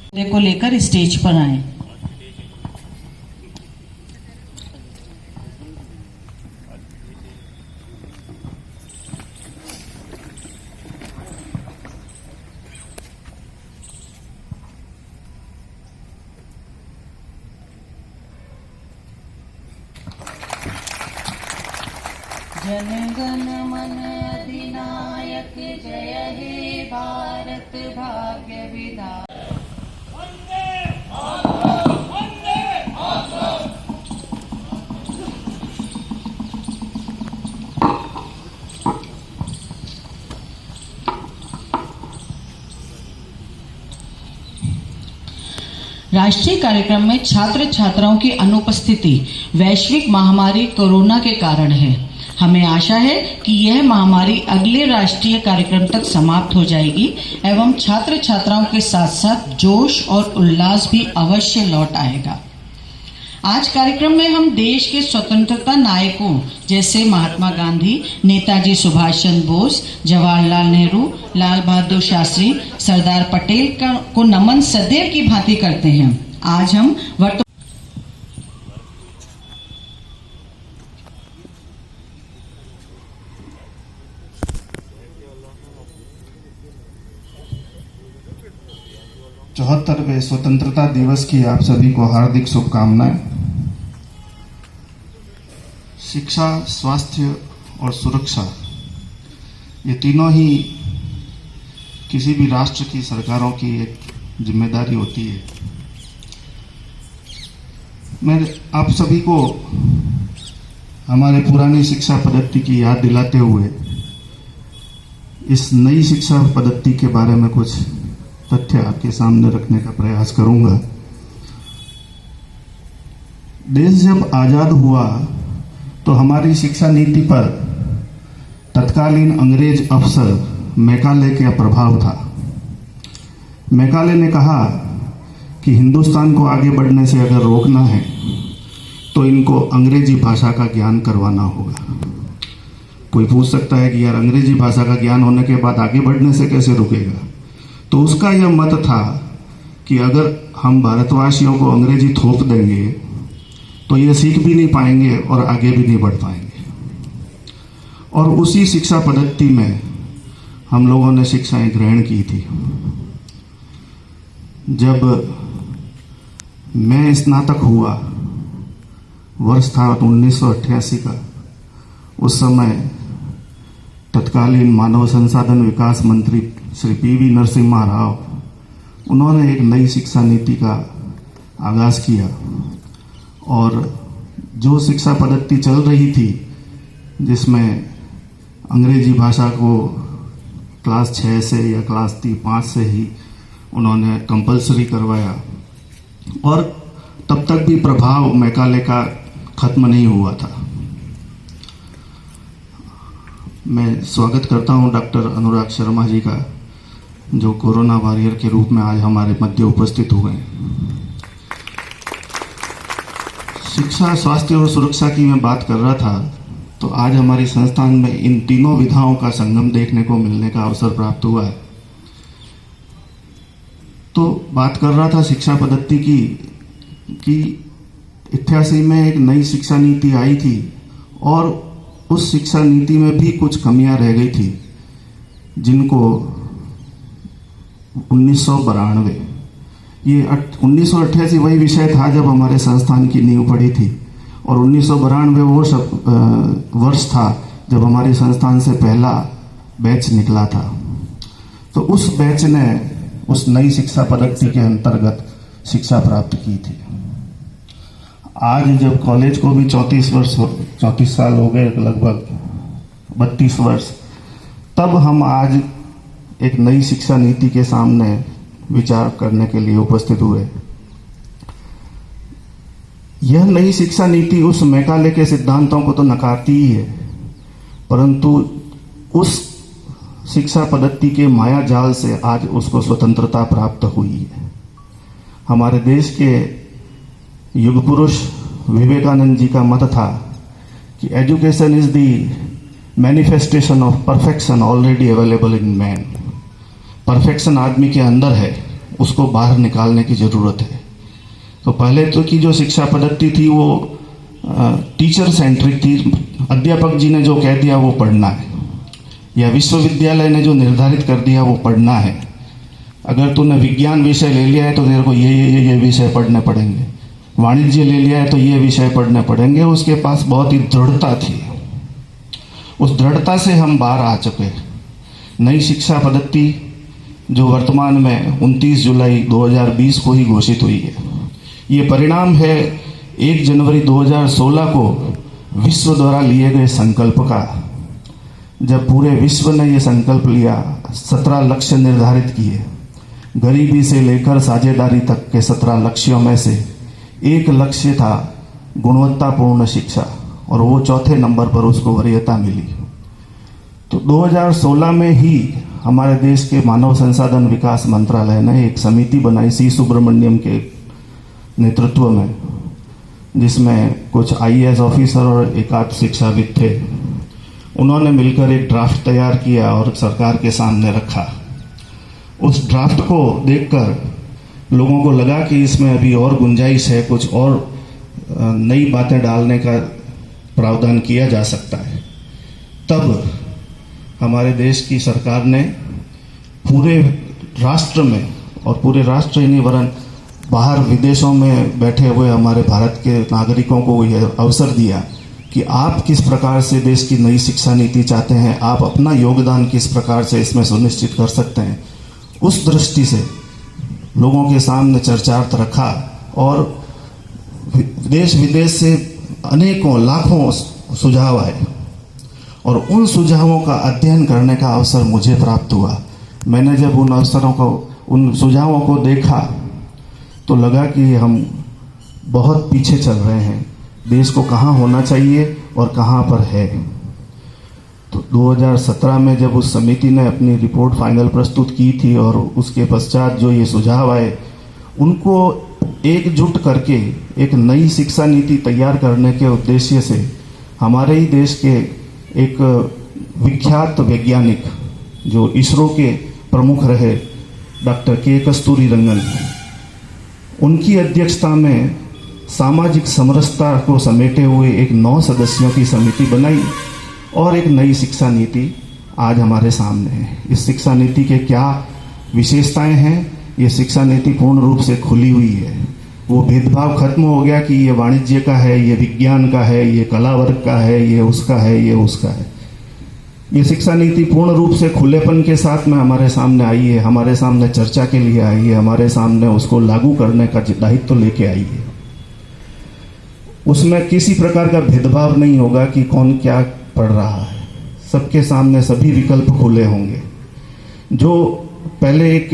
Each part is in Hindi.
को लेकर स्टेज पर आए। जनगण मन अधिनायक जय हे भारत भाग्य विधाता। राष्ट्रीय कार्यक्रम में छात्र छात्राओं की अनुपस्थिति वैश्विक महामारी कोरोना के कारण है। हमें आशा है कि यह महामारी अगले राष्ट्रीय कार्यक्रम तक समाप्त हो जाएगी एवं छात्र छात्राओं के साथ साथ जोश और उल्लास भी अवश्य लौट आएगा। आज कार्यक्रम में हम देश के स्वतंत्रता नायकों जैसे महात्मा गांधी, नेताजी सुभाष चंद्र बोस, जवाहरलाल नेहरू, लाल बहादुर शास्त्री, सरदार पटेल को नमन सदैव की भांति करते हैं। आज हम चौहत्तरवें स्वतंत्रता दिवस की आप सभी को हार्दिक शुभकामनाएं। शिक्षा, स्वास्थ्य और सुरक्षा, ये तीनों ही किसी भी राष्ट्र की सरकारों की एक जिम्मेदारी होती है। मैं आप सभी को हमारे पुरानी शिक्षा पद्धति की याद दिलाते हुए इस नई शिक्षा पद्धति के बारे में कुछ तथ्य आपके सामने रखने का प्रयास करूंगा। देश जब आजाद हुआ तो हमारी शिक्षा नीति पर तत्कालीन अंग्रेज अफसर मैकाले का प्रभाव था। मैकाले ने कहा कि हिंदुस्तान को आगे बढ़ने से अगर रोकना है तो इनको अंग्रेजी भाषा का ज्ञान करवाना होगा। कोई पूछ सकता है कि यार अंग्रेजी भाषा का ज्ञान होने के बाद आगे बढ़ने से कैसे रुकेगा? तो उसका यह मत था कि अगर हम भारतवासियों को अंग्रेजी थोप देंगे तो ये सीख भी नहीं पाएंगे और आगे भी नहीं बढ़ पाएंगे। और उसी शिक्षा पद्धति में हम लोगों ने शिक्षाएं ग्रहण की थी। जब मैं स्नातक हुआ, वर्ष था 1988 का, उस समय तत्कालीन मानव संसाधन विकास मंत्री श्री पीवी नरसिम्हा राव, उन्होंने एक नई शिक्षा नीति का आगाज किया और जो शिक्षा पद्धति चल रही थी जिसमें अंग्रेजी भाषा को क्लास 6 से या क्लास 5 से ही उन्होंने कंपलसरी करवाया और तब तक भी प्रभाव मैकाले का खत्म नहीं हुआ था। मैं स्वागत करता हूं डॉक्टर अनुराग शर्मा जी का, जो कोरोना वॉरियर के रूप में आज हमारे मध्य उपस्थित हुए हैं। शिक्षा, स्वास्थ्य और सुरक्षा की मैं बात कर रहा था तो आज हमारी संस्थान में इन तीनों विधाओं का संगम देखने को मिलने का अवसर प्राप्त हुआ है। तो बात कर रहा था शिक्षा पद्धति की कि 88 में एक नई शिक्षा नीति आई थी और उस शिक्षा नीति में भी कुछ कमियां रह गई थी जिनको 1992, ये 1988 वही विषय था जब हमारे संस्थान की नींव पड़ी थी और 1992 वो वर्ष था जब हमारे संस्थान से पहला बैच निकला था। तो उस बैच ने उस नई शिक्षा पद्धति के अंतर्गत शिक्षा प्राप्त की थी। आज जब कॉलेज को भी 34 साल हो गए, लगभग 32 वर्ष, तब हम आज एक नई शिक्षा नीति के सामने विचार करने के लिए उपस्थित हुए। यह नई शिक्षा नीति उस मैकाले के सिद्धांतों को तो नकारती ही है, परंतु उस शिक्षा पद्धति के माया जाल से आज उसको स्वतंत्रता प्राप्त हुई है। हमारे देश के युग पुरुष विवेकानंद जी का मत था कि education is the manifestation of perfection already available in man. Perfection आदमी के अंदर है, उसको बाहर निकालने की ज़रूरत है। तो पहले तो की जो शिक्षा पद्धति थी वो टीचर सेंट्रिक थी। अध्यापक जी ने जो कह दिया वो पढ़ना है, या विश्वविद्यालय ने जो निर्धारित कर दिया वो पढ़ना है। अगर तूने विज्ञान विषय ले लिया है तो तेरे को ये विषय पढ़ने पड़ेंगे, वाणिज्य ले लिया है तो ये विषय पढ़ने पड़ेंगे। उसके पास बहुत ही दृढ़ता थी। उस दृढ़ता से हम बाहर आ चुके हैं। नई शिक्षा पद्धति जो वर्तमान में 29 जुलाई 2020 को ही घोषित हुई है, ये परिणाम है 1 जनवरी 2016 को विश्व द्वारा लिए गए संकल्प का। जब पूरे विश्व ने ये संकल्प लिया, 17 लक्ष्य निर्धारित किए, गरीबी से लेकर साझेदारी तक के 17 लक्ष्यों में से एक लक्ष्य था गुणवत्तापूर्ण शिक्षा, और वो चौथे नंबर पर उसको वरीयता मिली। तो 2016 में ही हमारे देश के मानव संसाधन विकास मंत्रालय ने एक समिति बनाई सी सुब्रमण्यम के नेतृत्व में, जिसमें कुछ IAS ऑफिसर और एकाध शिक्षाविद थे। उन्होंने मिलकर एक ड्राफ्ट तैयार किया और सरकार के सामने रखा। उस ड्राफ्ट को देखकर लोगों को लगा कि इसमें अभी और गुंजाइश है, कुछ और नई बातें डालने का प्रावधान किया जा सकता है। तब हमारे देश की सरकार ने पूरे राष्ट्र में, और पूरे राष्ट्र ही नहीं वरन बाहर विदेशों में बैठे हुए हमारे भारत के नागरिकों को यह अवसर दिया कि आप किस प्रकार से देश की नई शिक्षा नीति चाहते हैं, आप अपना योगदान किस प्रकार से इसमें सुनिश्चित कर सकते हैं। उस दृष्टि से लोगों के सामने चर्चार्थ रखा, और देश विदेश से अनेकों लाखों सुझाव आए, और उन सुझावों का अध्ययन करने का अवसर मुझे प्राप्त हुआ। मैंने जब उन सुझावों को देखा तो लगा कि हम बहुत पीछे चल रहे हैं। देश को कहाँ होना चाहिए और कहाँ पर है। तो 2017 में जब उस समिति ने अपनी रिपोर्ट फाइनल प्रस्तुत की थी, और उसके पश्चात जो ये सुझाव आए, उनको एकजुट करके एक नई शिक्षा नीति तैयार करने के उद्देश्य से हमारे ही देश के एक विख्यात वैज्ञानिक जो इसरो के प्रमुख रहे, डॉक्टर के कस्तूरी रंगन, उनकी अध्यक्षता में सामाजिक समरसता को समेटे हुए एक 9 सदस्यों की समिति बनाई, और एक नई शिक्षा नीति आज हमारे सामने है। इस शिक्षा नीति के क्या विशेषताएं हैं? ये शिक्षा नीति पूर्ण रूप से खुली हुई है। वो भेदभाव खत्म हो गया कि ये वाणिज्य का है, ये विज्ञान का है, ये कला वर्ग का है, ये उसका है, ये उसका है। ये शिक्षा नीति पूर्ण रूप से खुलेपन के साथ में हमारे सामने आई है, हमारे सामने चर्चा के लिए आई है, हमारे सामने उसको लागू करने का दायित्व लेके आई है। उसमें किसी प्रकार का भेदभाव नहीं होगा कि कौन क्या पढ़ रहा है। सबके सामने सभी विकल्प खुले होंगे। जो पहले एक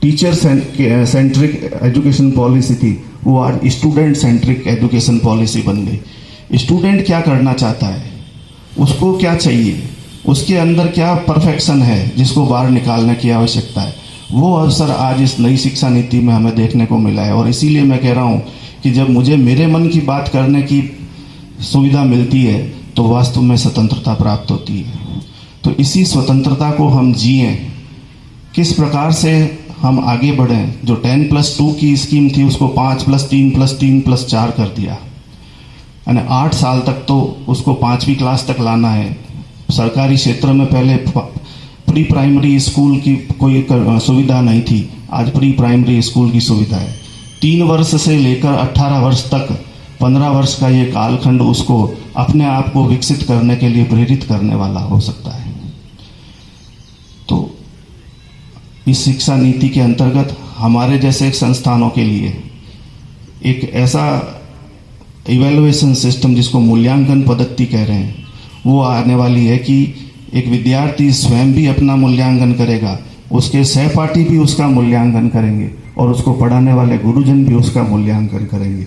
टीचर सेंट्रिक एजुकेशन पॉलिसी थी, वो आज स्टूडेंट सेंट्रिक एजुकेशन पॉलिसी बन गई। स्टूडेंट क्या करना चाहता है, उसको क्या चाहिए, उसके अंदर क्या परफेक्शन है जिसको बाहर निकालने की आवश्यकता है, वो अवसर आज इस नई शिक्षा नीति में हमें देखने को मिला है। और इसीलिए मैं कह रहा हूँ कि जब मुझे मेरे मन की बात करने की सुविधा मिलती है तो वास्तव में स्वतंत्रता प्राप्त होती है। तो इसी स्वतंत्रता को हम जिए, किस प्रकार से हम आगे बढ़ें। जो 10+2 की स्कीम थी उसको 5+3+3+4 कर दिया, यानी 8 साल तक तो उसको 5वीं क्लास तक लाना है। सरकारी क्षेत्र में पहले प्री प्राइमरी स्कूल की कोई सुविधा नहीं थी, आज प्री प्राइमरी स्कूल की सुविधा है। 3 वर्ष से लेकर 18 वर्ष तक 15 वर्ष का ये कालखंड उसको अपने आप को विकसित करने के लिए प्रेरित करने वाला हो सकता है। तो इस शिक्षा नीति के अंतर्गत हमारे जैसे संस्थानों के लिए एक ऐसा इवैल्यूएशन सिस्टम, जिसको मूल्यांकन पद्धति कह रहे हैं, वो आने वाली है कि एक विद्यार्थी स्वयं भी अपना मूल्यांकन करेगा, उसके सहपाठी भी उसका मूल्यांकन करेंगे, और उसको पढ़ाने वाले गुरुजन भी उसका मूल्यांकन करेंगे।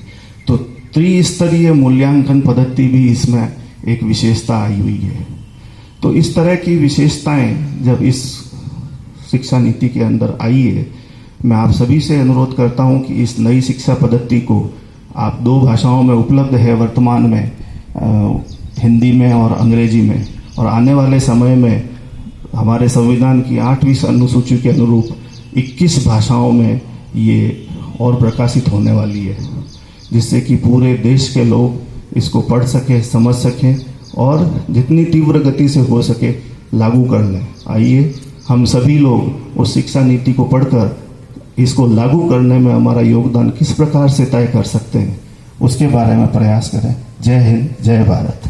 तो त्रिस्तरीय मूल्यांकन पद्धति भी इसमें एक विशेषता आई हुई है। तो इस तरह की विशेषताएं जब इस शिक्षा नीति के अंदर आई है, मैं आप सभी से अनुरोध करता हूं कि इस नई शिक्षा पद्धति को आप 2 भाषाओं में उपलब्ध है वर्तमान में, हिंदी में और अंग्रेजी में, और आने वाले समय में हमारे संविधान की 8वीं अनुसूची के अनुरूप 21 भाषाओं में ये और प्रकाशित होने वाली है, जिससे कि पूरे देश के लोग इसको पढ़ सकें, समझ सकें और जितनी तीव्र गति से हो सके लागू कर लें। आइए हम सभी लोग उस शिक्षा नीति को पढ़कर इसको लागू करने में हमारा योगदान किस प्रकार से तय कर सकते हैं, उसके बारे में प्रयास करें। जय हिंद, जय भारत।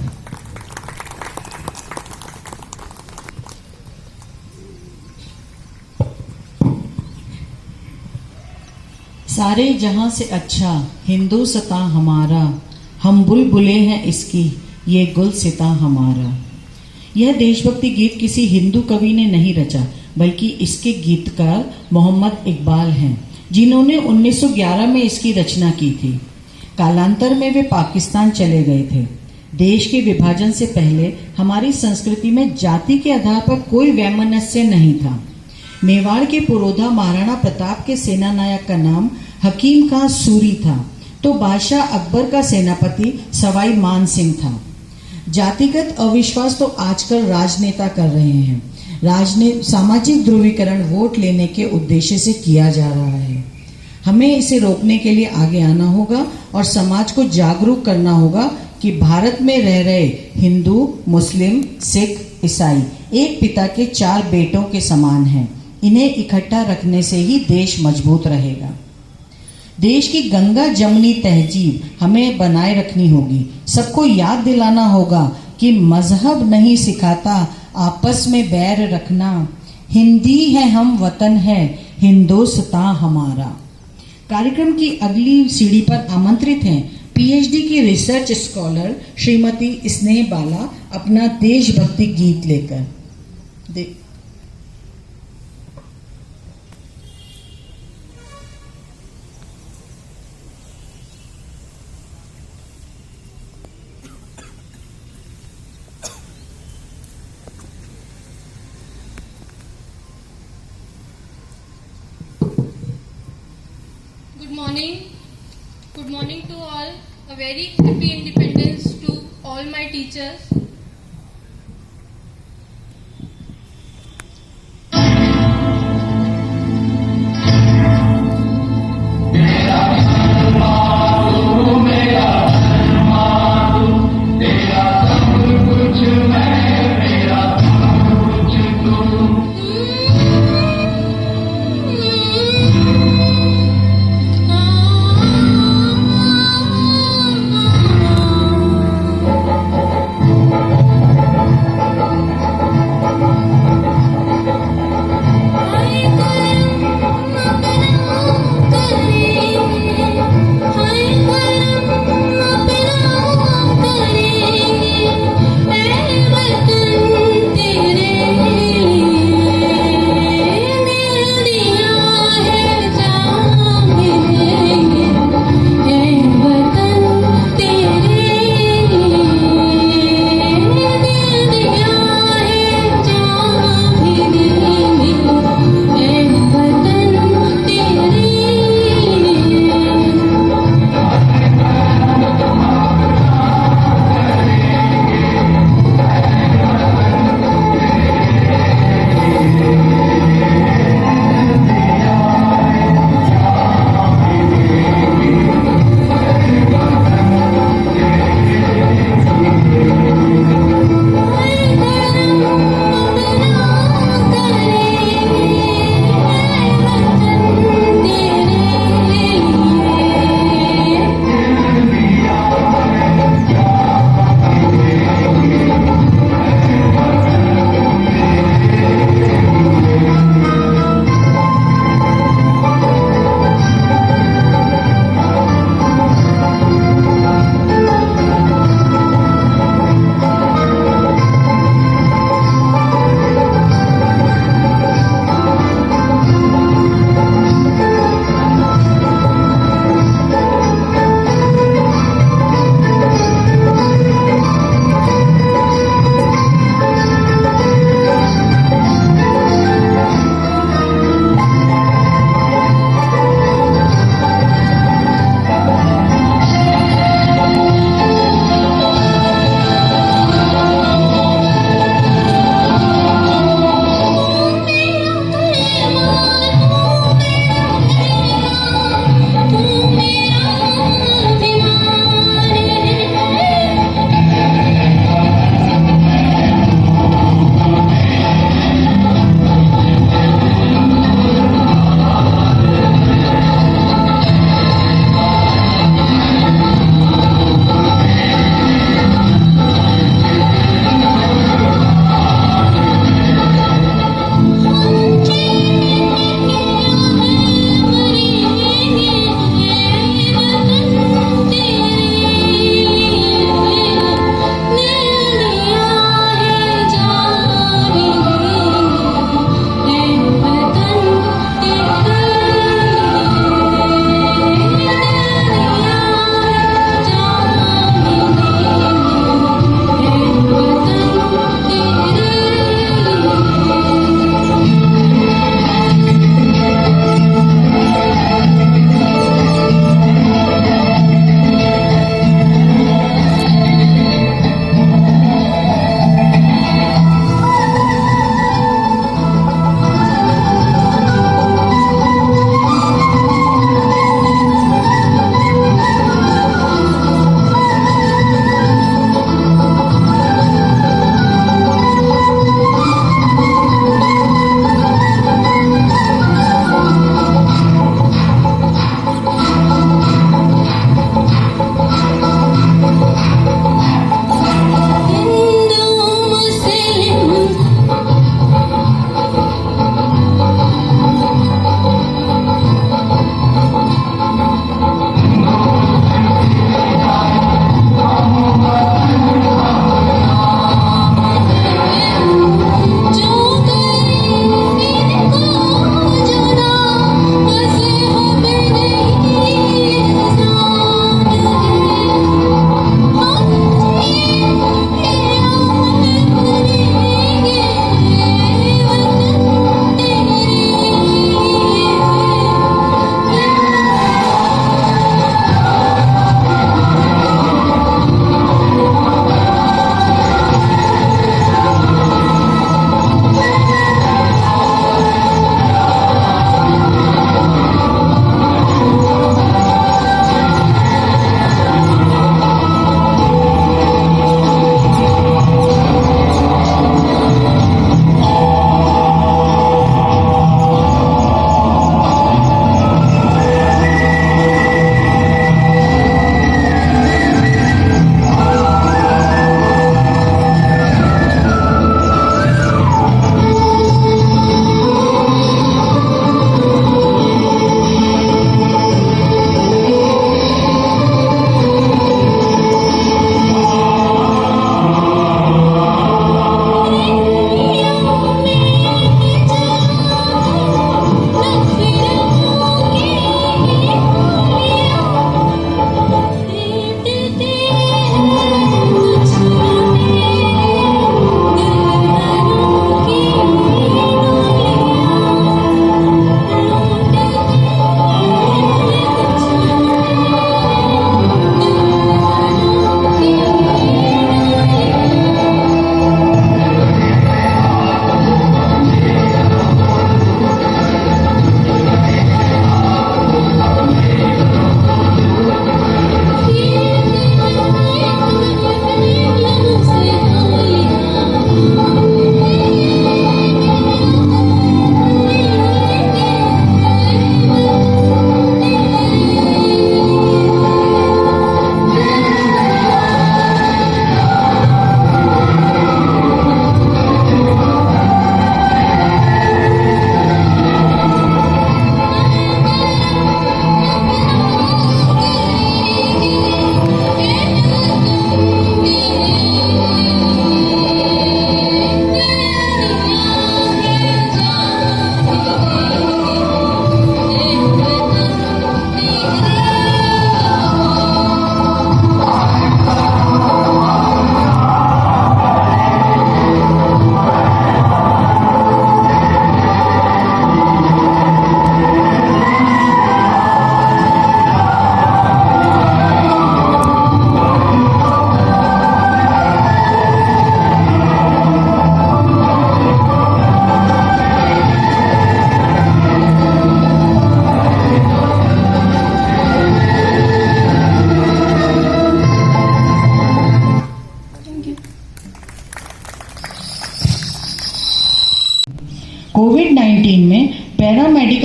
सारे जहां से अच्छा हिंदुस्ता हमारा, हम बुलबुले हैं इसकी, ये गुलसिता हमारा। यह देशभक्ति गीत किसी हिंदू कवि ने नहीं रचा, बल्कि इसके गीतकार मोहम्मद इकबाल हैं, जिन्होंने 1911 में इसकी रचना की थी। कालांतर में वे पाकिस्तान चले गए थे। देश के विभाजन से पहले हमारी संस्कृति में जाति के आधार पर कोई वैमनस्य नहीं था। मेवाड़ के पुरोधा महाराणा प्रताप के सेना नायक का नाम हकीम खां सूरी था, तो बादशाह अकबर का सेनापति सवाई मान सिंह था। जातिगत अविश्वास तो आजकल राजनेता कर रहे हैं। सामाजिक ध्रुवीकरण वोट लेने के उद्देश्य से किया जा रहा है। हमें इसे रोकने के लिए आगे आना होगा और समाज को जागरूक करना होगा कि भारत में रह रहे हिंदू, मुस्लिम, सिख, ईसाई एक पिता के 4 बेटों के समान हैं। इन्हें इकट्ठा रखने से ही देश मजबूत रहेगा। देश की गंगा जमनी तहजीब हमें बनाए रखनी होगी। सबको याद दिलाना होगा कि मजहब नहीं सिखाता आपस में बैर रखना। हिंदी है हम, वतन है हिंदुस्तां हमारा। कार्यक्रम की अगली सीढ़ी पर आमंत्रित हैं पीएचडी की रिसर्च स्कॉलर श्रीमती स्नेह बाला अपना देशभक्ति गीत लेकर। Good morning to all. A very happy independence to all my teachers.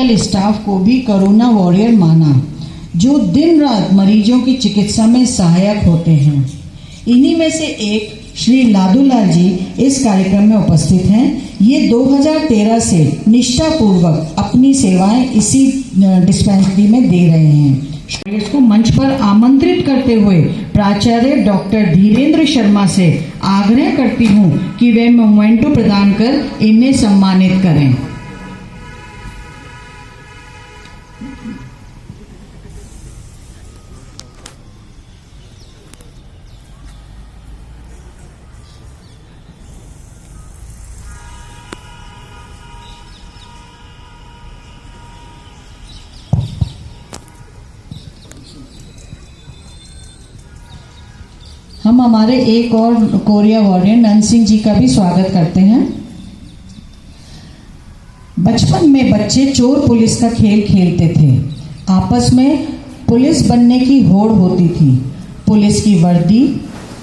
Medical staff को भी कोरोना वॉरियर माना, जो दिन रात मरीजों की चिकित्सा में सहायक होते हैं। इन्हीं में से एक श्री लादूलाल जी इस कार्यक्रम में उपस्थित हैं। ये 2013 से निष्ठापूर्वक अपनी सेवाएं इसी डिस्पेंसरी में दे रहे हैं। इसको मंच पर आमंत्रित करते हुए प्राचार्य डॉक्टर धीरेन्द्र शर्मा से आग्रह करती हूं कि वे मोमेंटो प्रदान कर इन्हें सम्मानित करें। हम हमारे एक और कोरिया वॉरियर नंद सिंह जी का भी स्वागत करते हैं। बचपन में बच्चे चोर पुलिस का खेल खेलते थे। आपस में पुलिस बनने की होड़ होती थी। पुलिस की वर्दी,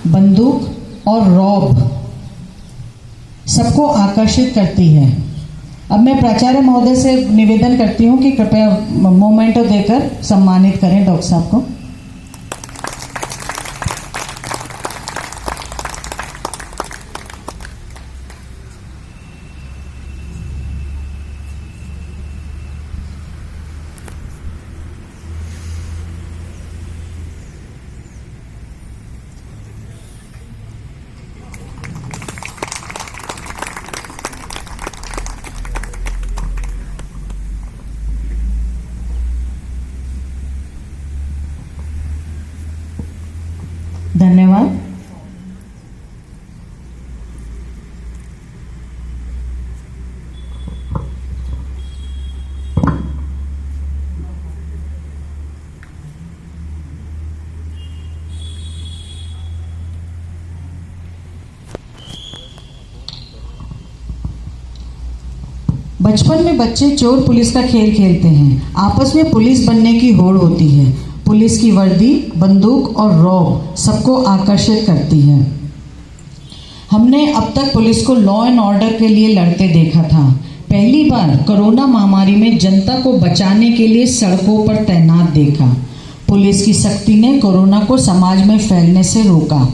बंदूक और रॉब सबको आकर्षित करती है। अब मैं प्राचार्य महोदय से निवेदन करती हूँ कि कृपया मोमेंटो देकर सम्मानित करें डॉक्टर साहब को। धन्यवाद। बचपन में बच्चे चोर पुलिस का खेल खेलते हैं। आपस में पुलिस बनने की होड़ होती है। पुलिस की वर्दी, बंदूक और रॉब सबको आकर्षित करती है। हमने अब तक पुलिस को लॉ एंड ऑर्डर के लिए लड़ते देखा था। पहली बार कोरोना महामारी में जनता को बचाने के लिए सड़कों पर तैनात देखा। पुलिस की सख्ती ने कोरोना को समाज में फैलने से रोका।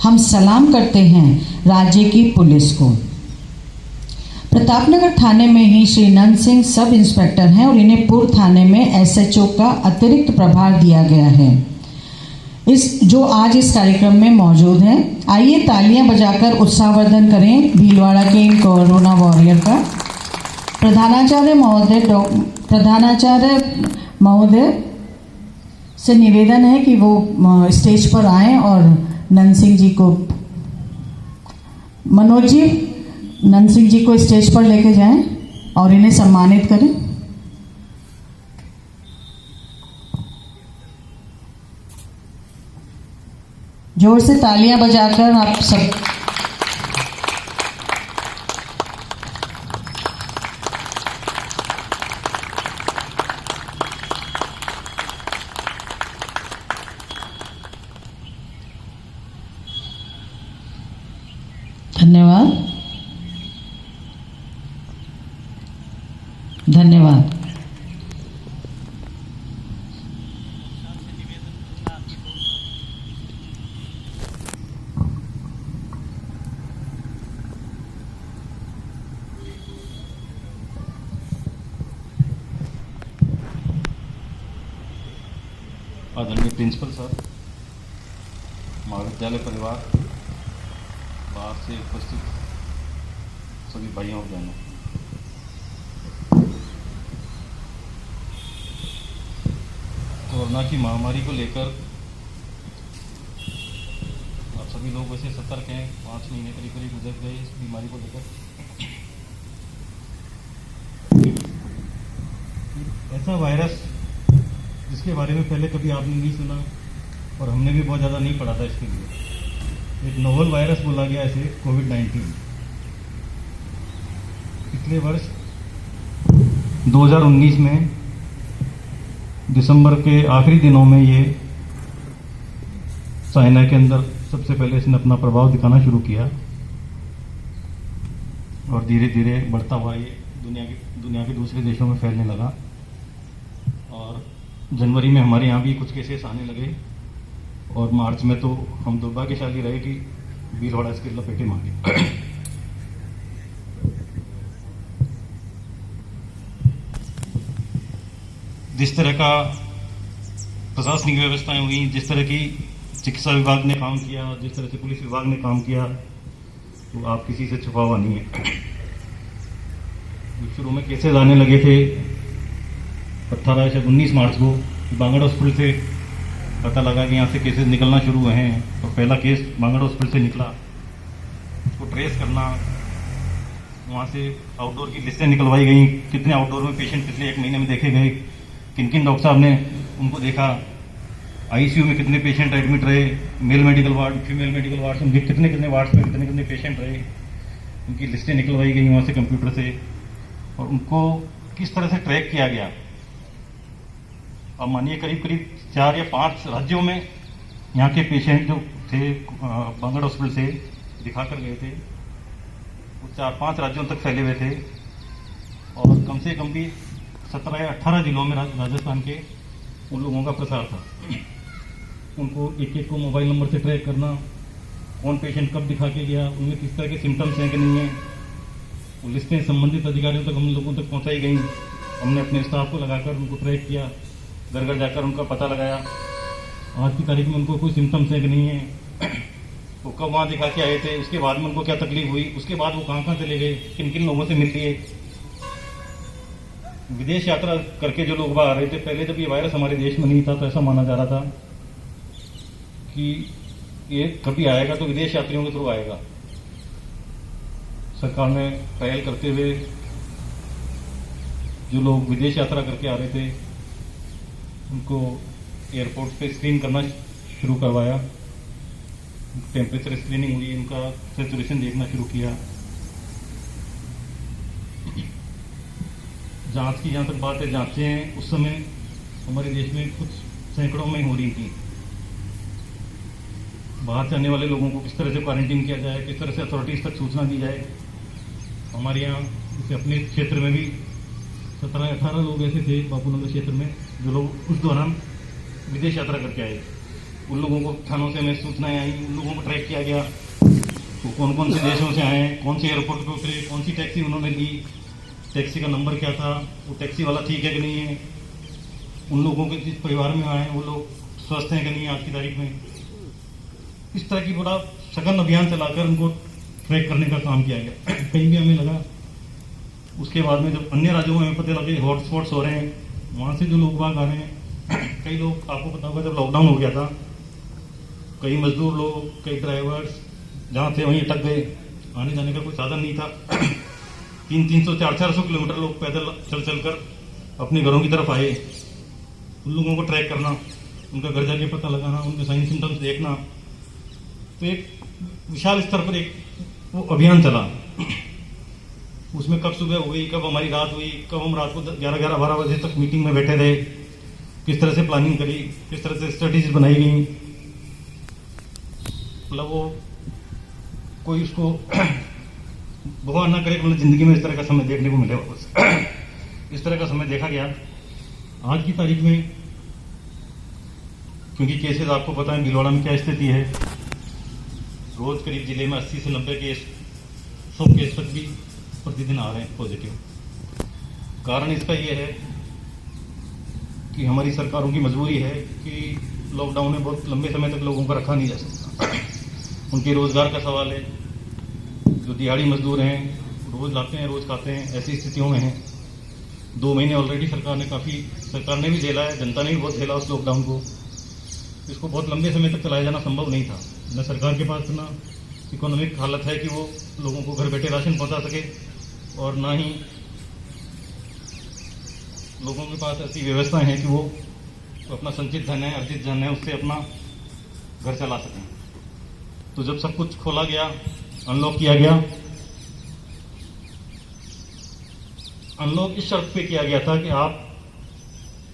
हम सलाम करते हैं राज्य की पुलिस को। प्रतापनगर थाने में ही श्री नंद सिंह सब इंस्पेक्टर हैं और इन्हें पूर्व थाने में एसएचओ का अतिरिक्त प्रभार दिया गया है, जो आज इस कार्यक्रम में मौजूद हैं। आइए तालियां बजाकर उत्साहवर्धन करें भीलवाड़ा के इन कोरोना वॉरियर का। प्रधानाचार्य महोदय से निवेदन है कि वो स्टेज पर आएं और नंद सिंह जी को, मनोज जी नंद सिंह जी को स्टेज पर लेके जाएं और इन्हें सम्मानित करें। जोर से तालियां बजाकर आप सब धन्यवाद। धन्यवाद। आदरणीय प्रिंसिपल सर, महाविद्यालय परिवार, बाहर से उपस्थित सभी भाइयों और बहनों, कोरोना की महामारी को लेकर आप सभी लोग वैसे सतर्क हैं। 5 महीने करीब गुजर गए इस बीमारी को लेकर। ऐसा वायरस जिसके बारे में पहले कभी आपने नहीं सुना और हमने भी बहुत ज़्यादा नहीं पढ़ा था इसके लिए, एक नोवल वायरस बोला गया इसे, कोविड-19। पिछले वर्ष 2019 में दिसंबर के आखिरी दिनों में ये चाइना के अंदर सबसे पहले इसने अपना प्रभाव दिखाना शुरू किया और धीरे धीरे बढ़ता हुआ ये दुनिया के दूसरे देशों में फैलने लगा। जनवरी में हमारे यहाँ भी कुछ केसेस आने लगे और मार्च में तो हम दुर्भाग्यशाली रहे कि भीलवाड़ा इसके लपेटे में आ गए। जिस तरह का प्रशासनिक व्यवस्थाएं हुई, जिस तरह की चिकित्सा विभाग ने काम किया, जिस तरह से पुलिस विभाग ने काम किया, तो आप किसी से छुपा हुआ नहीं है। शुरू में केसेस आने लगे थे 18 से 19 मार्च को बांगड़ हॉस्पिटल से पता लगा कि यहाँ से केसेस निकलना शुरू हुए हैं। तो पहला केस बांगड़ हॉस्पिटल से निकला, उसको ट्रेस करना, वहाँ से आउटडोर की लिस्टें निकलवाई गई, कितने आउटडोर में पेशेंट पिछले 1 महीने में देखे गए, किन किन डॉक्टर साहब ने उनको देखा, आईसीयू में कितने पेशेंट एडमिट रहे, male medical ward, female medical ward, उनके कितने कितने वार्ड्स में कितने कितने पेशेंट रहे, उनकी लिस्टें निकलवाई गई वहाँ से कंप्यूटर से, और उनको किस तरह से ट्रैक किया गया। अब मानिए करीब करीब 4 या 5 राज्यों में यहाँ के पेशेंट जो थे बांगड़ हॉस्पिटल से दिखा कर गए थे, वो 4-5 राज्यों तक फैले हुए थे, और कम से कम भी 17 या 18 जिलों में राजस्थान के उन लोगों का प्रसार था। उनको एक एक को मोबाइल नंबर से ट्रैक करना, कौन पेशेंट कब दिखा के गया, उनमें किस तरह के सिम्टम्स हैं कि नहीं है, वो लिस्टें संबंधित अधिकारियों तक हम लोगों तक पहुंचाई गई। हमने अपने स्टाफ को लगाकर उनको ट्रैक किया, घर घर जाकर उनका पता लगाया आज की तारीख में उनको कोई सिम्टम्स है कि नहीं है, वो कब वहाँ दिखा के आए थे, उसके बाद में उनको क्या तकलीफ हुई, उसके बाद वो कहाँ कहाँ चले गए, किन किन लोगों से मिल लिए। विदेश यात्रा करके जो लोग बाहर आ रहे थे, पहले जब ये वायरस हमारे देश में नहीं था तो ऐसा माना जा रहा था कि ये कभी आएगा तो विदेश यात्रियों के थ्रू आएगा। सरकार ने ट्रायल करते हुए जो लोग विदेश यात्रा करके आ रहे थे उनको एयरपोर्ट पे स्क्रीन करना शुरू करवाया, टेम्परेचर स्क्रीनिंग हुई, उनका सैचुरेशन देखना शुरू किया। जांच की जहां तक बात है, जांचें उस समय हमारे देश में कुछ सैकड़ों में हो रही थी। बाहर से आने वाले लोगों को किस तरह से क्वारंटीन किया जाए, किस तरह से अथॉरिटीज तक सूचना दी जाए। हमारे यहाँ जैसे अपने क्षेत्र में भी 17-18 लोग ऐसे थे बापूनगर क्षेत्र में जो लोग उस दौरान विदेश यात्रा करके आए। उन लोगों को थानों से हमें सूचनाएं आई, उन लोगों को ट्रैक किया गया, तो कौन कौन से देशों से आए, कौन से एयरपोर्ट पर उतरे, कौन सी टैक्सी उन्होंने ली, टैक्सी का नंबर क्या था, वो टैक्सी वाला ठीक है कि नहीं है, उन लोगों के जिस परिवार में आए वो लोग स्वस्थ हैं कि नहीं आज की तारीख में। इस तरह की बड़ा सघन अभियान चलाकर उनको ट्रैक करने का काम किया गया। कहीं भी हमें लगा, उसके बाद में जब अन्य राज्यों में हमें पता लगे हॉटस्पॉट्स हो रहे हैं, वहाँ से जो लोग बाग आ रहे हैं, कई लोग, आपको पता होगा जब लॉकडाउन हो गया था, कई मजदूर लोग, कई ड्राइवर्स जहाँ थे वहीं अटक गए, आने जाने का कोई साधन नहीं था। 300-400 किलोमीटर लोग पैदल चल कर अपने घरों की तरफ आए। उन लोगों को ट्रैक करना, उनका घर जाके पता लगाना, उनके साइन सिम्टम्स देखना, तो एक विशाल स्तर पर एक वो अभियान चला। उसमें कब सुबह हो गई, कब हमारी रात हुई, कब हम रात को 11-12 बजे तक मीटिंग में बैठे रहे, किस तरह से प्लानिंग करी, किस तरह से स्ट्रेटेजीज बनाई गई। मतलब वो कोई उसको भगवान ना करे, मतलब जिंदगी में इस तरह का समय देखने को मिले वापस। इस तरह का समय देखा गया। आज की तारीख में क्योंकि केसेस आपको पता है भीलवाड़ा में क्या स्थिति है, रोज करीब जिले में 80 से 90 केस, 100 केस तक भी प्रतिदिन आ रहे हैं पॉजिटिव। कारण इसका यह है कि हमारी सरकारों की मजबूरी है कि लॉकडाउन में बहुत लंबे समय तक लोगों को रखा नहीं जा सकता। उनके रोजगार का सवाल है, जो दिहाड़ी मजदूर हैं, रोज लाते हैं, रोज खाते हैं, ऐसी स्थितियों में हैं। 2 महीने ऑलरेडी सरकार ने भी झेला है, जनता ने भी बहुत झेला उस लॉकडाउन को। इसको बहुत लंबे समय तक चलाया जाना संभव नहीं था। न सरकार के पास इतना इकोनॉमिक हालत है कि वो लोगों को घर बैठे राशन पहुंचा सके, और ना ही लोगों के पास ऐसी व्यवस्थाएं हैं कि वो अपना संचित धन है, अर्जित धन है, उससे अपना घर चला सकें। तो जब सब कुछ खोला गया, अनलॉक किया गया, अनलॉक इस शर्त पे किया गया था कि आप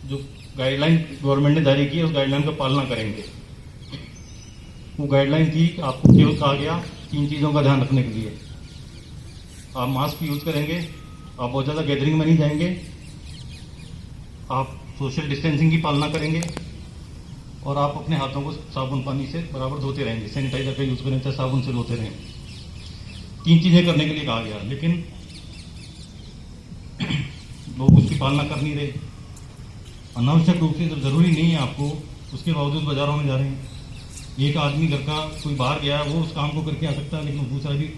जो गाइडलाइन गवर्नमेंट ने जारी की है उस गाइडलाइन का पालना करेंगे। वो गाइडलाइन थी कि आपको केवल कहा गया 3 चीजों का ध्यान रखने के लिए। आप मास्क यूज करेंगे, आप बहुत ज्यादा गैदरिंग में नहीं जाएंगे, आप सोशल डिस्टेंसिंग की पालना करेंगे और आप अपने हाथों को साबुन पानी से बराबर धोते रहेंगे, सैनिटाइजर का यूज़ करें चाहे साबुन से धोते रहें। 3 चीज़ें करने के लिए कहा गया, लेकिन लोग उसकी पालना कर नहीं रहे। अनावश्यक रूप से जब जरूरी नहीं है आपको, उसके बावजूद बाजारों में जा रहे हैं। एक आदमी घर का कोई बाहर गया, वो उस काम को करके आ सकता है, लेकिन दूसरा भी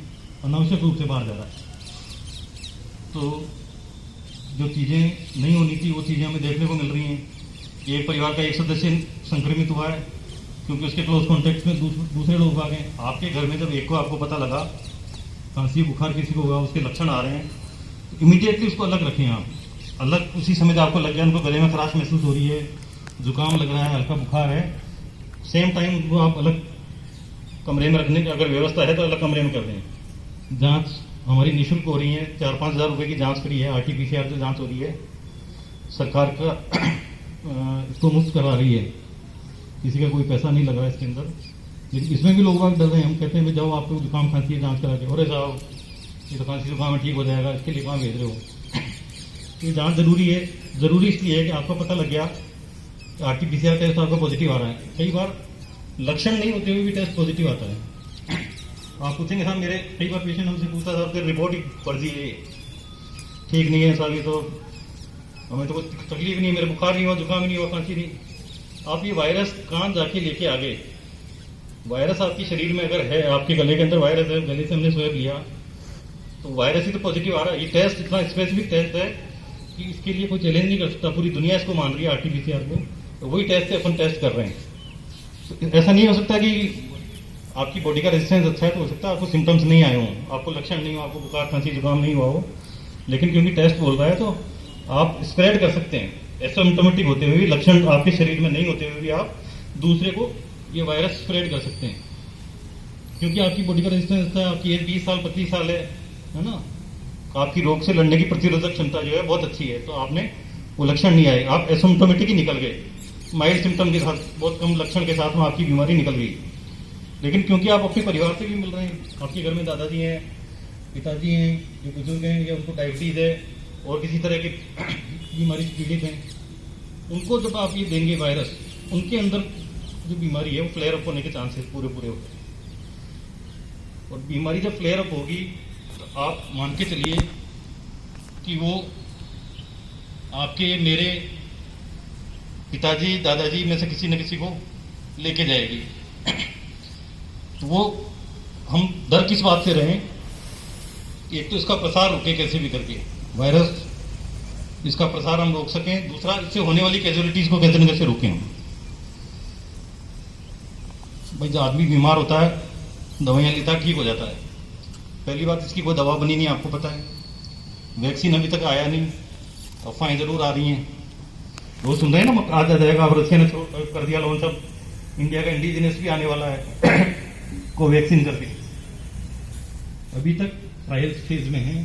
अनावश्यक रूप से बाहर जा रहा है। तो जो चीज़ें नहीं होनी थी वो चीज़ें हमें देखने को मिल रही हैं। एक परिवार का एक सदस्य संक्रमित हुआ है क्योंकि उसके क्लोज कॉन्टेक्ट में दूसरे लोग आ गए। आपके घर में जब एक को आपको पता लगा, खांसी बुखार किसी को हुआ, उसके लक्षण आ रहे हैं, तो इमीडिएटली उसको अलग रखें आप। अलग उसी समय जब आपको लग गया, उनको गले में खराश महसूस हो रही है, जुकाम लग रहा है, हल्का बुखार है, सेम टाइम उनको आप अलग कमरे में रखने की अगर व्यवस्था है तो अलग कमरे में कर दें। जांच हमारी निःशुल्क हो रही है, 4-5 हज़ार रुपये की जांच फ्री है। RT-PCR जो जांच हो रही है सरकार का इसको मुफ्त करा रही है, किसी का कोई पैसा नहीं लग रहा है इसके अंदर। लेकिन इसमें भी लोग बाग डर रहे हैं। हम कहते हैं भाई जाओ, आपको जुकाम खांसी है, जांच करा के, अरे जाओ ये तो खांसी जुकाम ठीक हो जाएगा, इसके लिए कहाँ भेज रहे हो। तो जांच जरूरी है। जरूरी इसलिए है कि आपको पता लग गया RT-PCR टेस्ट आपका पॉजिटिव आ रहा है। कई बार लक्षण नहीं होते हुए भी टेस्ट पॉजिटिव आता है। आप पूछेंगे साहब, मेरे कई बार पेशेंट हमसे पूछता था फिर रिपोर्ट ही फर्जी है, ठीक नहीं है साहब, ये तो हमें तो कोई तकलीफ नहीं है, मेरे बुखार नहीं हुआ, जुकाम नहीं हुआ, खांसी नहीं। आप ये वायरस कहाँ जाके लेके आ गए। वायरस आपके शरीर में अगर है, आपके गले के अंदर वायरस है, गले से हमने स्वैब लिया तो वायरस ही तो पॉजिटिव आ रहा है। ये टेस्ट इतना स्पेसिफिक टेस्ट है कि इसके लिए कोई चैलेंज नहीं कर सकता। पूरी दुनिया इसको मान रही है RT-PCR को, तो वही टेस्ट से अपन टेस्ट कर रहे हैं। तो ऐसा नहीं हो सकता कि आपकी बॉडी का रेजिस्टेंस अच्छा है तो हो सकता है आपको सिम्टम्स नहीं आए हों, आपको लक्षण नहीं हो, आपको बुखार खांसी जुकाम नहीं हुआ हो, लेकिन क्योंकि टेस्ट बोल रहा है तो आप स्प्रेड कर सकते हैं। एसिम्प्टोमेटिक होते हुए भी, लक्षण आपके शरीर में नहीं होते हुए भी आप दूसरे को ये वायरस स्प्रेड कर सकते हैं, क्योंकि आपकी बॉडी का रेजिस्टेंस अच्छा है, आपकी एज 20 साल 25 साल है ना, आपकी रोग से लड़ने की प्रतिरोधक क्षमता जो है बहुत अच्छी है। तो आपने वो लक्षण नहीं आए, आप एसिम्प्टोमेटिक ही निकल गए, माइल्ड सिम्टम के साथ, बहुत कम लक्षण के साथ में आपकी बीमारी निकल गई। लेकिन क्योंकि आप अपने परिवार से भी मिल रहे हैं, आपके घर में दादाजी हैं, पिताजी हैं जो बुजुर्ग हैं या उनको डायबिटीज है और किसी तरह की बीमारी से पीड़ित हैं, उनको जब आप ये देंगे वायरस, उनके अंदर जो बीमारी है वो फ्लेयर अप होने के चांसेस पूरे होते हैं। और बीमारी जब फ्लेयर अप होगी तो आप मान के चलिए कि वो आपके मेरे पिताजी दादाजी में से किसी न किसी को लेके जाएगी। तो वो हम डर किस बात से रहें, एक तो इसका प्रसार रुके कैसे भी करके, वायरस इसका प्रसार हम रोक सकें, दूसरा इससे होने वाली कैजुअलिटीज को कैसे न कैसे रोकें हम। भाई जो आदमी बीमार होता है, दवाइयाँ लेता है, ठीक हो जाता है। पहली बात, इसकी कोई दवा बनी नहीं, आपको पता है, वैक्सीन अभी तक आया नहीं, अफवाहें जरूर आ रही हैं, वो सुन रहे हैं ना, आ जाएगा, अब रशिया ने कर दिया लॉन्च, अब इंडिया का इंडिजिनस भी आने वाला है कोवैक्सीन करके। अभी तक ट्रायल्स फेज में है,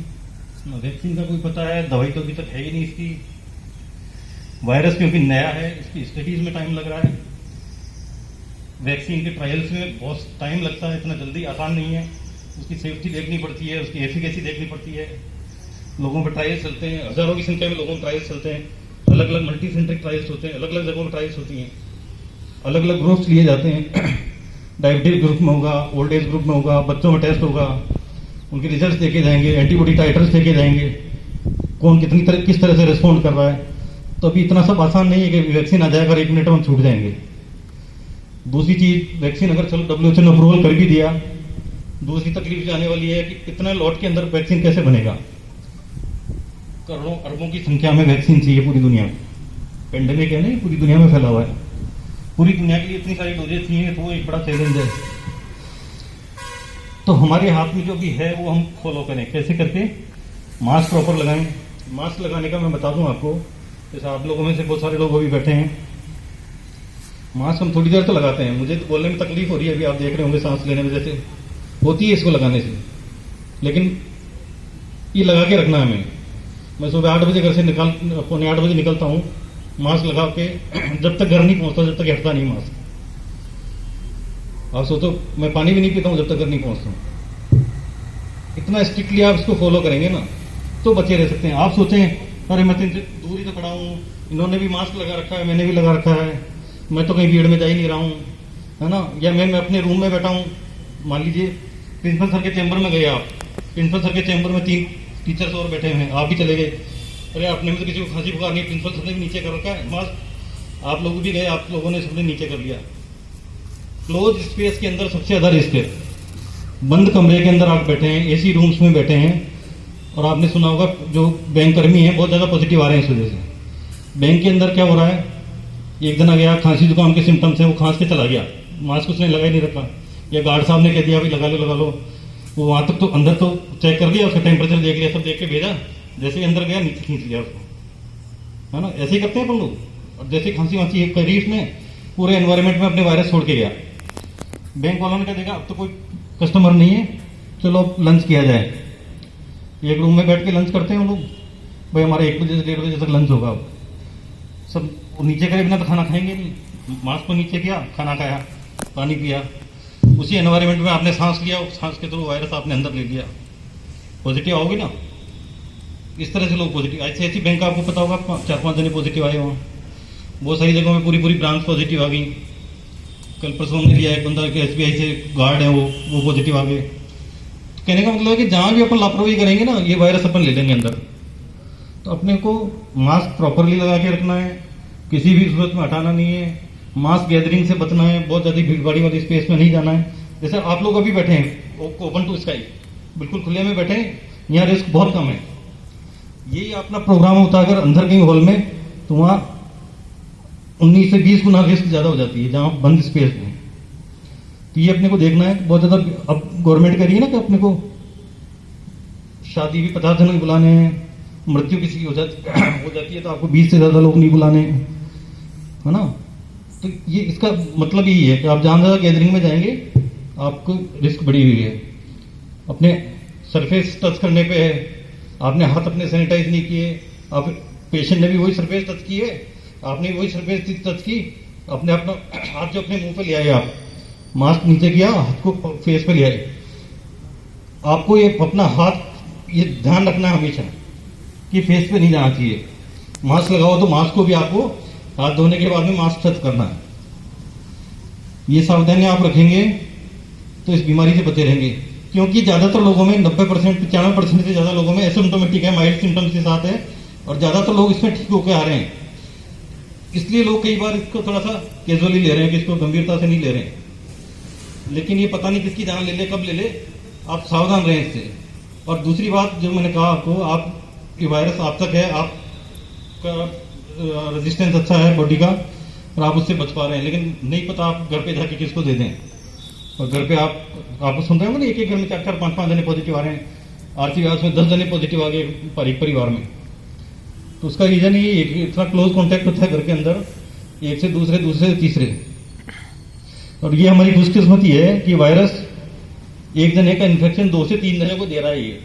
वैक्सीन का कोई पता है, दवाई तो अभी तक है ही नहीं इसकी। वायरस क्योंकि नया है, इसकी स्टडीज में टाइम लग रहा है, वैक्सीन के ट्रायल्स में बहुत टाइम लगता है, इतना जल्दी आसान नहीं है। उसकी सेफ्टी देखनी पड़ती है, उसकी एफिकेसी देखनी पड़ती है, लोगों पर ट्रायल्स चलते हैं, हजारों की संख्या में लोगों पर ट्रायल्स चलते हैं, अलग अलग मल्टी सेंट्रिक ट्रायल्स होते हैं, अलग अलग जगहों पर ट्रायल्स होती हैं, अलग अलग ग्रुप्स लिए जाते हैं। डायबिटीज ग्रुप में होगा, ओल्ड एज ग्रुप में होगा, बच्चों में टेस्ट होगा, उनके रिजल्ट देखे जाएंगे, एंटीबॉडी टाइटर्स देखे जाएंगे, कौन किस तरह से रिस्पॉन्ड कर रहा है। तो अभी इतना सब आसान नहीं है कि वैक्सीन आ जाएगा और 1 मिनट में हम छूट जाएंगे। दूसरी चीज, वैक्सीन अगर चलो WHO ने अप्रूवल कर भी दिया, दूसरी तकलीफ जो आने वाली है कि कितना लॉट के अंदर वैक्सीन कैसे बनेगा। करोड़ों अरबों की संख्या में वैक्सीन चाहिए पूरी दुनिया में, पेंडेमिक है ना, पूरी दुनिया में फैला हुआ है, पूरी दुनिया के लिए इतनी सारी डोजेज चाहिए, तो वो एक बड़ा चैलेंज है। तो हमारे हाथ में जो भी है वो हम फॉलो करें, कैसे करके, मास्क प्रॉपर लगाएं। मास्क लगाने का मैं बता दूं आपको, जैसे आप लोगों में से बहुत सारे लोग अभी बैठे हैं, मास्क हम थोड़ी देर तो लगाते हैं, मुझे तो बोलने में तकलीफ हो रही है, अभी आप देख रहे होंगे सांस लेने में जैसे होती है इसको लगाने से, लेकिन ये लगा के रखना है हमें। मैं सुबह 8 बजे घर से पौने 8 बजे निकलता हूँ मास्क लगा के, जब तक घर नहीं पहुंचता, जब तक हटता नहीं मास्क। आप सोचो, मैं पानी भी नहीं पीता हूँ जब तक घर नहीं पहुंचता हूँ। इतना स्ट्रिक्टली आप इसको फॉलो करेंगे ना तो बचे रह सकते हैं। आप सोचें, अरे मैं तो दूर ही तो खड़ा हूँ, इन्होंने भी मास्क लगा रखा है, मैंने भी लगा रखा है। मैं तो कहीं भीड़ में जा ही नहीं रहा हूँ, है ना। या मैं अपने रूम में बैठा हूँ, मान लीजिए प्रिंसिपल सर के चैम्बर में गए आप, प्रिंसिपल सर के चैम्बर में 3 टीचर्स और बैठे हुए हैं, आप भी चले गए। अरे आपने में तो किसी को खांसी बुखार नहीं, प्रिंसिपल सर ने भी नीचे कर रखा है मास्क। आप लोग भी गए, आप लोगों ने सबने नीचे कर लिया। क्लोज स्पेस के अंदर सबसे ज्यादा रिस्क है। बंद कमरे के अंदर आप बैठे हैं, एसी रूम्स में बैठे हैं, और आपने सुना होगा जो बैंक कर्मी हैं बहुत ज्यादा पॉजिटिव आ रहे हैं इस वजह से। बैंक के अंदर क्या हो रहा है, एक जना गया, खांसी जुकाम के सिम्टम्स हैं, वो खांस के चला गया, मास्क उसने लगा ही नहीं रखा, या गार्ड साहब ने कह दिया भाई लगा लो, वो वहां तक तो अंदर तो चेक कर लिया, उसका टेम्परेचर देख लिया, सब देख के भेजा, जैसे ही अंदर गया नीचे खींच लिया उसको, है ना। ऐसे ही करते हैं अपन लोग। और जैसे खांसी वांसी एक करीब ने पूरे एनवायरमेंट में अपने वायरस छोड़ के गया। बैंक वालों ने क्या देखा, अब तो कोई कस्टमर नहीं है, चलो अब लंच किया जाए। एक रूम में बैठ के लंच करते हैं हम लोग, भाई हमारा 1 बजे से 1:30 बजे तक लंच होगा। अब सब नीचे करे बिना तो खाना खाएंगे नहीं, मास्क को नीचे किया, खाना खाया, पानी पिया, उसी एनवायरमेंट में आपने सांस लिया, सांस के थ्रू वायरस आपने अंदर ले लिया, पॉजिटिव आओगे ना। इस तरह से लोग पॉजिटिव, ऐसी बैंक आपको पता होगा 4-5 जने पॉजिटिव आए वहाँ। बहुत सारी जगहों में पूरी ब्रांच पॉजिटिव आ गई। कल परसों हमने लिया एक बंदा के SBI से गार्ड है, वो पॉजिटिव आ गए। तो कहने का मतलब है कि जहां भी अपन लापरवाही करेंगे ना, ये वायरस अपन ले लेंगे अंदर। तो अपने को मास्क प्रॉपरली लगा के रखना है, किसी भी सूरत में हटाना नहीं है, मास गैदरिंग से बचना है, बहुत ज्यादा भीड़ भाड़ी वाली स्पेस में नहीं जाना है। जैसे आप लोग अभी बैठे हैं ओपन टू स्काई, बिल्कुल खुले में बैठे हैं, यहाँ रिस्क बहुत कम है। यही अपना प्रोग्राम होता है अगर अंदर कहीं हॉल में, तो वहां 19 से 20 गुना रिस्क ज्यादा हो जाती है जहां बंद स्पेस में। तो ये अपने को देखना है बहुत ज्यादा। अब गवर्नमेंट कह रही है ना कि अपने को शादी भी 50 जन बुलाने हैं, मृत्यु किसी की हो जाती है तो आपको 20 से ज्यादा लोग नहीं बुलाने, है ना। तो ये इसका मतलब यही है कि आप जहां ज्यादा गैदरिंग में जाएंगे आपको रिस्क बढ़ी हुई है। अपने सरफेस टच करने पे है, आपने हाथ अपने सैनिटाइज नहीं किए, आप पेशेंट ने भी वही सरफेस टच की है, आपने वही सरफेस टच की, अपने अपना हाथ जो अपने मुंह पे ले आए, आप मास्क नीचे किया, हाथ को फेस पे ले आए। आपको ये अपना हाथ ये ध्यान रखना है हमेशा कि फेस पे नहीं जाना चाहिए। मास्क लगाओ तो मास्क को भी आपको हाथ धोने के बाद में मास्क टच करना है। ये सावधानियां आप रखेंगे तो इस बीमारी से बचे रहेंगे, क्योंकि ज्यादातर लोगों में 90% 95% से ज्यादा लोगों में एसिम्प्टोमेटिक है, माइल्ड सिम्टम्स के साथ है, और ज्यादातर लोग इसमें ठीक होकर आ रहे हैं। इसलिए लोग कई बार इसको थोड़ा सा कैजुअली ले रहे हैं कि इसको गंभीरता से नहीं ले रहे हैं, लेकिन ये पता नहीं किसकी जान ले ले, कब ले ले। आप सावधान रहें इससे। और दूसरी बात जो मैंने कहा आपको, आप ये वायरस आप तक है, आपका रेजिस्टेंस अच्छा है बॉडी का, और आप उससे बच पा रहे हैं, लेकिन नहीं पता आप घर पे जाके किसको दे दें। और घर पे आपको सुन रहे होंगे ना, एक घर में 4-4, 5-5 जने पॉजिटिव आ रहे हैं। आरती व्यास में 10 जने पॉजिटिव आ गए परिवार में। तो उसका रीजन ये है कि इतना क्लोज कॉन्टैक्ट होता है घर के अंदर, एक से दूसरे से तीसरे। और ये हमारी खुशकिस्मती है कि वायरस एक जने का इन्फेक्शन 2 से 3 जने को दे रहा है। ये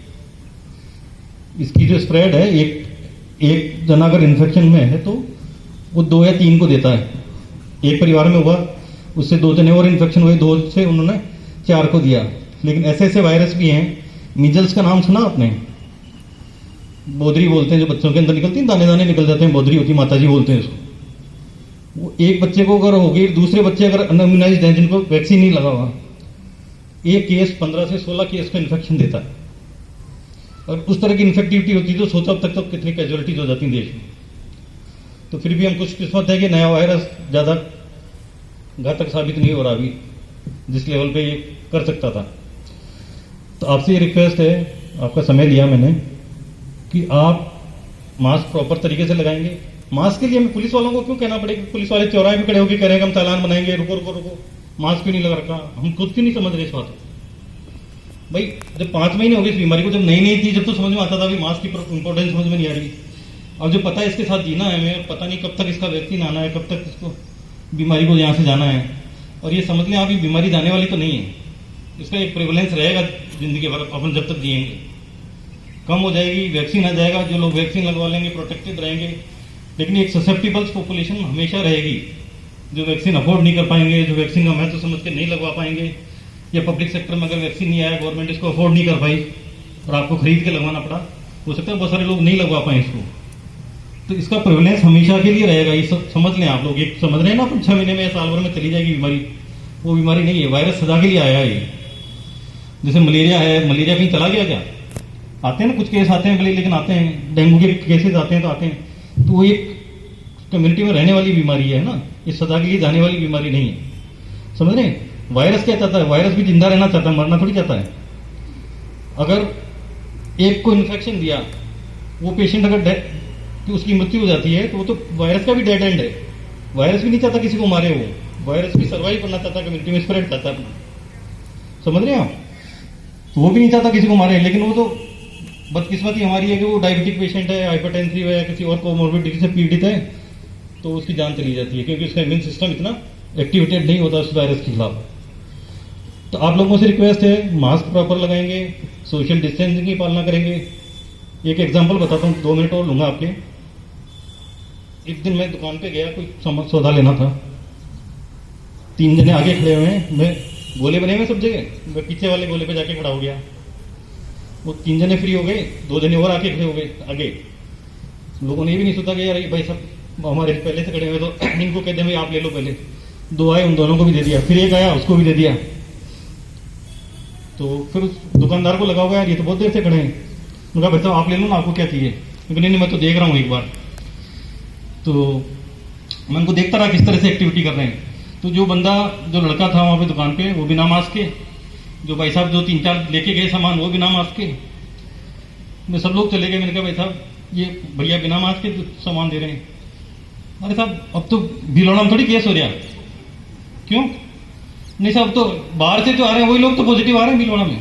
इसकी जो स्प्रेड है, एक जना अगर इन्फेक्शन में है तो वो 2 या 3 को देता है। एक परिवार में हुआ, उससे 2 जने और इन्फेक्शन हुए, 2 से उन्होंने 4 को दिया। लेकिन ऐसे वायरस भी हैं, मीजल्स का नाम सुना आपने? बोधरी बोलते हैं, जो बच्चों के अंदर निकलती है, दाने दाने निकल जाते हैं, बोधरी होती, माताजी बोलते हैं उसको। वो एक बच्चे को अगर होगी, दूसरे बच्चे अगर अनइम्यूनाइज्ड हैं, जिनको वैक्सीन नहीं लगा हुआ, एक केस 15 से 16 केस का इन्फेक्शन देता है। और उस तरह की इन्फेक्टिविटी होती है तो सोचा अब तक तो कितनी कैजुअलिटीज हो जाती हैं देश में। तो फिर भी हम कुछ किस्मत है कि नया वायरस ज्यादा घातक साबित नहीं हो रहा अभी, जिस लेवल पे ये कर सकता था। तो आपसे ये रिक्वेस्ट है, आपका समय लिया मैंने, कि आप मास्क प्रॉपर तरीके से लगाएंगे। मास्क के लिए हमें पुलिस वालों को क्यों कहना पड़ेगा? पुलिस वाले चौराहे पे खड़े होकर कह रहे हैं हम चालान बनाएंगे, रुको रुको रुको, मास्क क्यों नहीं लगा रखा? हम खुद क्यों नहीं समझ रहे इस बात को? भाई जब 5 महीने हो गए इस बीमारी को, जब नई थी, जब तो समझ में आता था, मास्क की इंपॉर्टेंस समझ में नहीं आ रही। अब जो पता है इसके साथ जीना है हमें, पता नहीं कब तक इसका वैक्सीन आना है, कब तक इसको बीमारी को यहाँ से जाना है, और ये समझ लें आप ये बीमारी जाने वाली तो नहीं है, इसका एक प्रिवलेंस रहेगा जिंदगी भर, अपन जब तक जिएंगे। कम हो जाएगी, वैक्सीन आ जाएगा, जो लोग वैक्सीन लगवा लेंगे प्रोटेक्टेड रहेंगे, लेकिन एक ससेप्टिबल पॉपुलेशन हमेशा रहेगी, जो वैक्सीन अफोर्ड नहीं कर पाएंगे, जो वैक्सीन का महत्व समझ के नहीं लगवा पाएंगे, या पब्लिक सेक्टर में अगर वैक्सीन नहीं आया, गवर्नमेंट इसको अफोर्ड नहीं कर पाई और आपको खरीद के लगवाना पड़ा, हो सकता है बहुत सारे लोग नहीं लगवा पाए इसको। तो इसका प्रेवलेंस हमेशा के लिए रहेगा, ये समझ लें आप लोग। एक समझ रहे हैं ना अपन 6 महीने में या साल भर में चली जाएगी बीमारी, वो बीमारी नहीं है। वायरस सदा के लिए आया है। जैसे मलेरिया है, मलेरिया कहीं चला गया क्या? आते हैं ना कुछ केस आते हैं भले, लेकिन आते हैं। डेंगू के केसेस आते हैं तो आते हैं। तो वो एक कम्युनिटी में रहने वाली बीमारी है ना, ये सदा के लिए जाने वाली बीमारी नहीं है। समझ रहे हैं? वायरस क्या चाहता है? वायरस भी जिंदा रहना चाहता है, मरना थोड़ी चाहता है। अगर एक को इन्फेक्शन दिया, वो पेशेंट अगर कि उसकी मृत्यु हो जाती है तो वो तो वायरस का भी डेड एंड है। वायरस भी नहीं चाहता किसी को मारे, वो वायरस भी सर्वाइव करना चाहता है, कम्युनिटी में स्प्रेड करता है अपना। समझ रहे हैं आप? तो वो भी नहीं चाहता किसी को मारे, लेकिन वो तो बदकिस्मती हमारी है कि वो डायबिटिक पेशेंट है, हाइपरटेंसिव है, किसी और कोमोर्बिडिटी से पीड़ित है, तो उसकी जान चली जाती है क्योंकि उसका इम्यून सिस्टम इतना एक्टिवेटेड नहीं होता उस वायरस के खिलाफ। तो आप लोगों से रिक्वेस्ट है, मास्क प्रॉपर लगाएंगे, सोशल डिस्टेंसिंग की पालना करेंगे। एक एग्जांपल बताता हूँ, 2 मिनट और लूंगा आपके। एक दिन मैं दुकान पे गया, कोई सौदा लेना था। 3 जने आगे खड़े हुए हैं, मैं गोले बने हुए सब जगह, मैं पीछे वाले गोले पे जाके खड़ा हो गया। वो 3 जने फ्री हो गए, 2 जने और आके खड़े हो गए आगे। लोगों ने ये भी नहीं सोचा कि यार भाई सब हमारे पहले से खड़े हुए तो इनको कहते हैं भाई आप ले लो पहले। 2 आए, उन दोनों को भी दे दिया, फिर एक आया उसको भी दे दिया। तो फिर उस दुकानदार को लगा हुआ यार ये तो बहुत देर से खड़े हैं। उनका भाई साहब आप ले लो ना, आपको क्या चाहिए? नहीं मैं तो देख रहा हूँ एक बार। तो मैं उनको देखता रहा किस तरह से एक्टिविटी कर रहे हैं। तो जो लड़का था वहां पे दुकान पे, वो बिना मास्क के, जो भाई साहब जो 3-4 लेके गए सामान वो बिना मास्क के। मैं सब लोग चले गए, मैंने कहा भाई साहब ये भैया बिना मास्क के सामान दे रहे हैं। अरे साहब अब तो भिलौड़ा में थोड़ी केस हो रहा, क्यों? नहीं साहब तो बाहर से जो आ रहे हैं वही लोग तो पॉजिटिव आ रहे हैं भिलौड़ा में।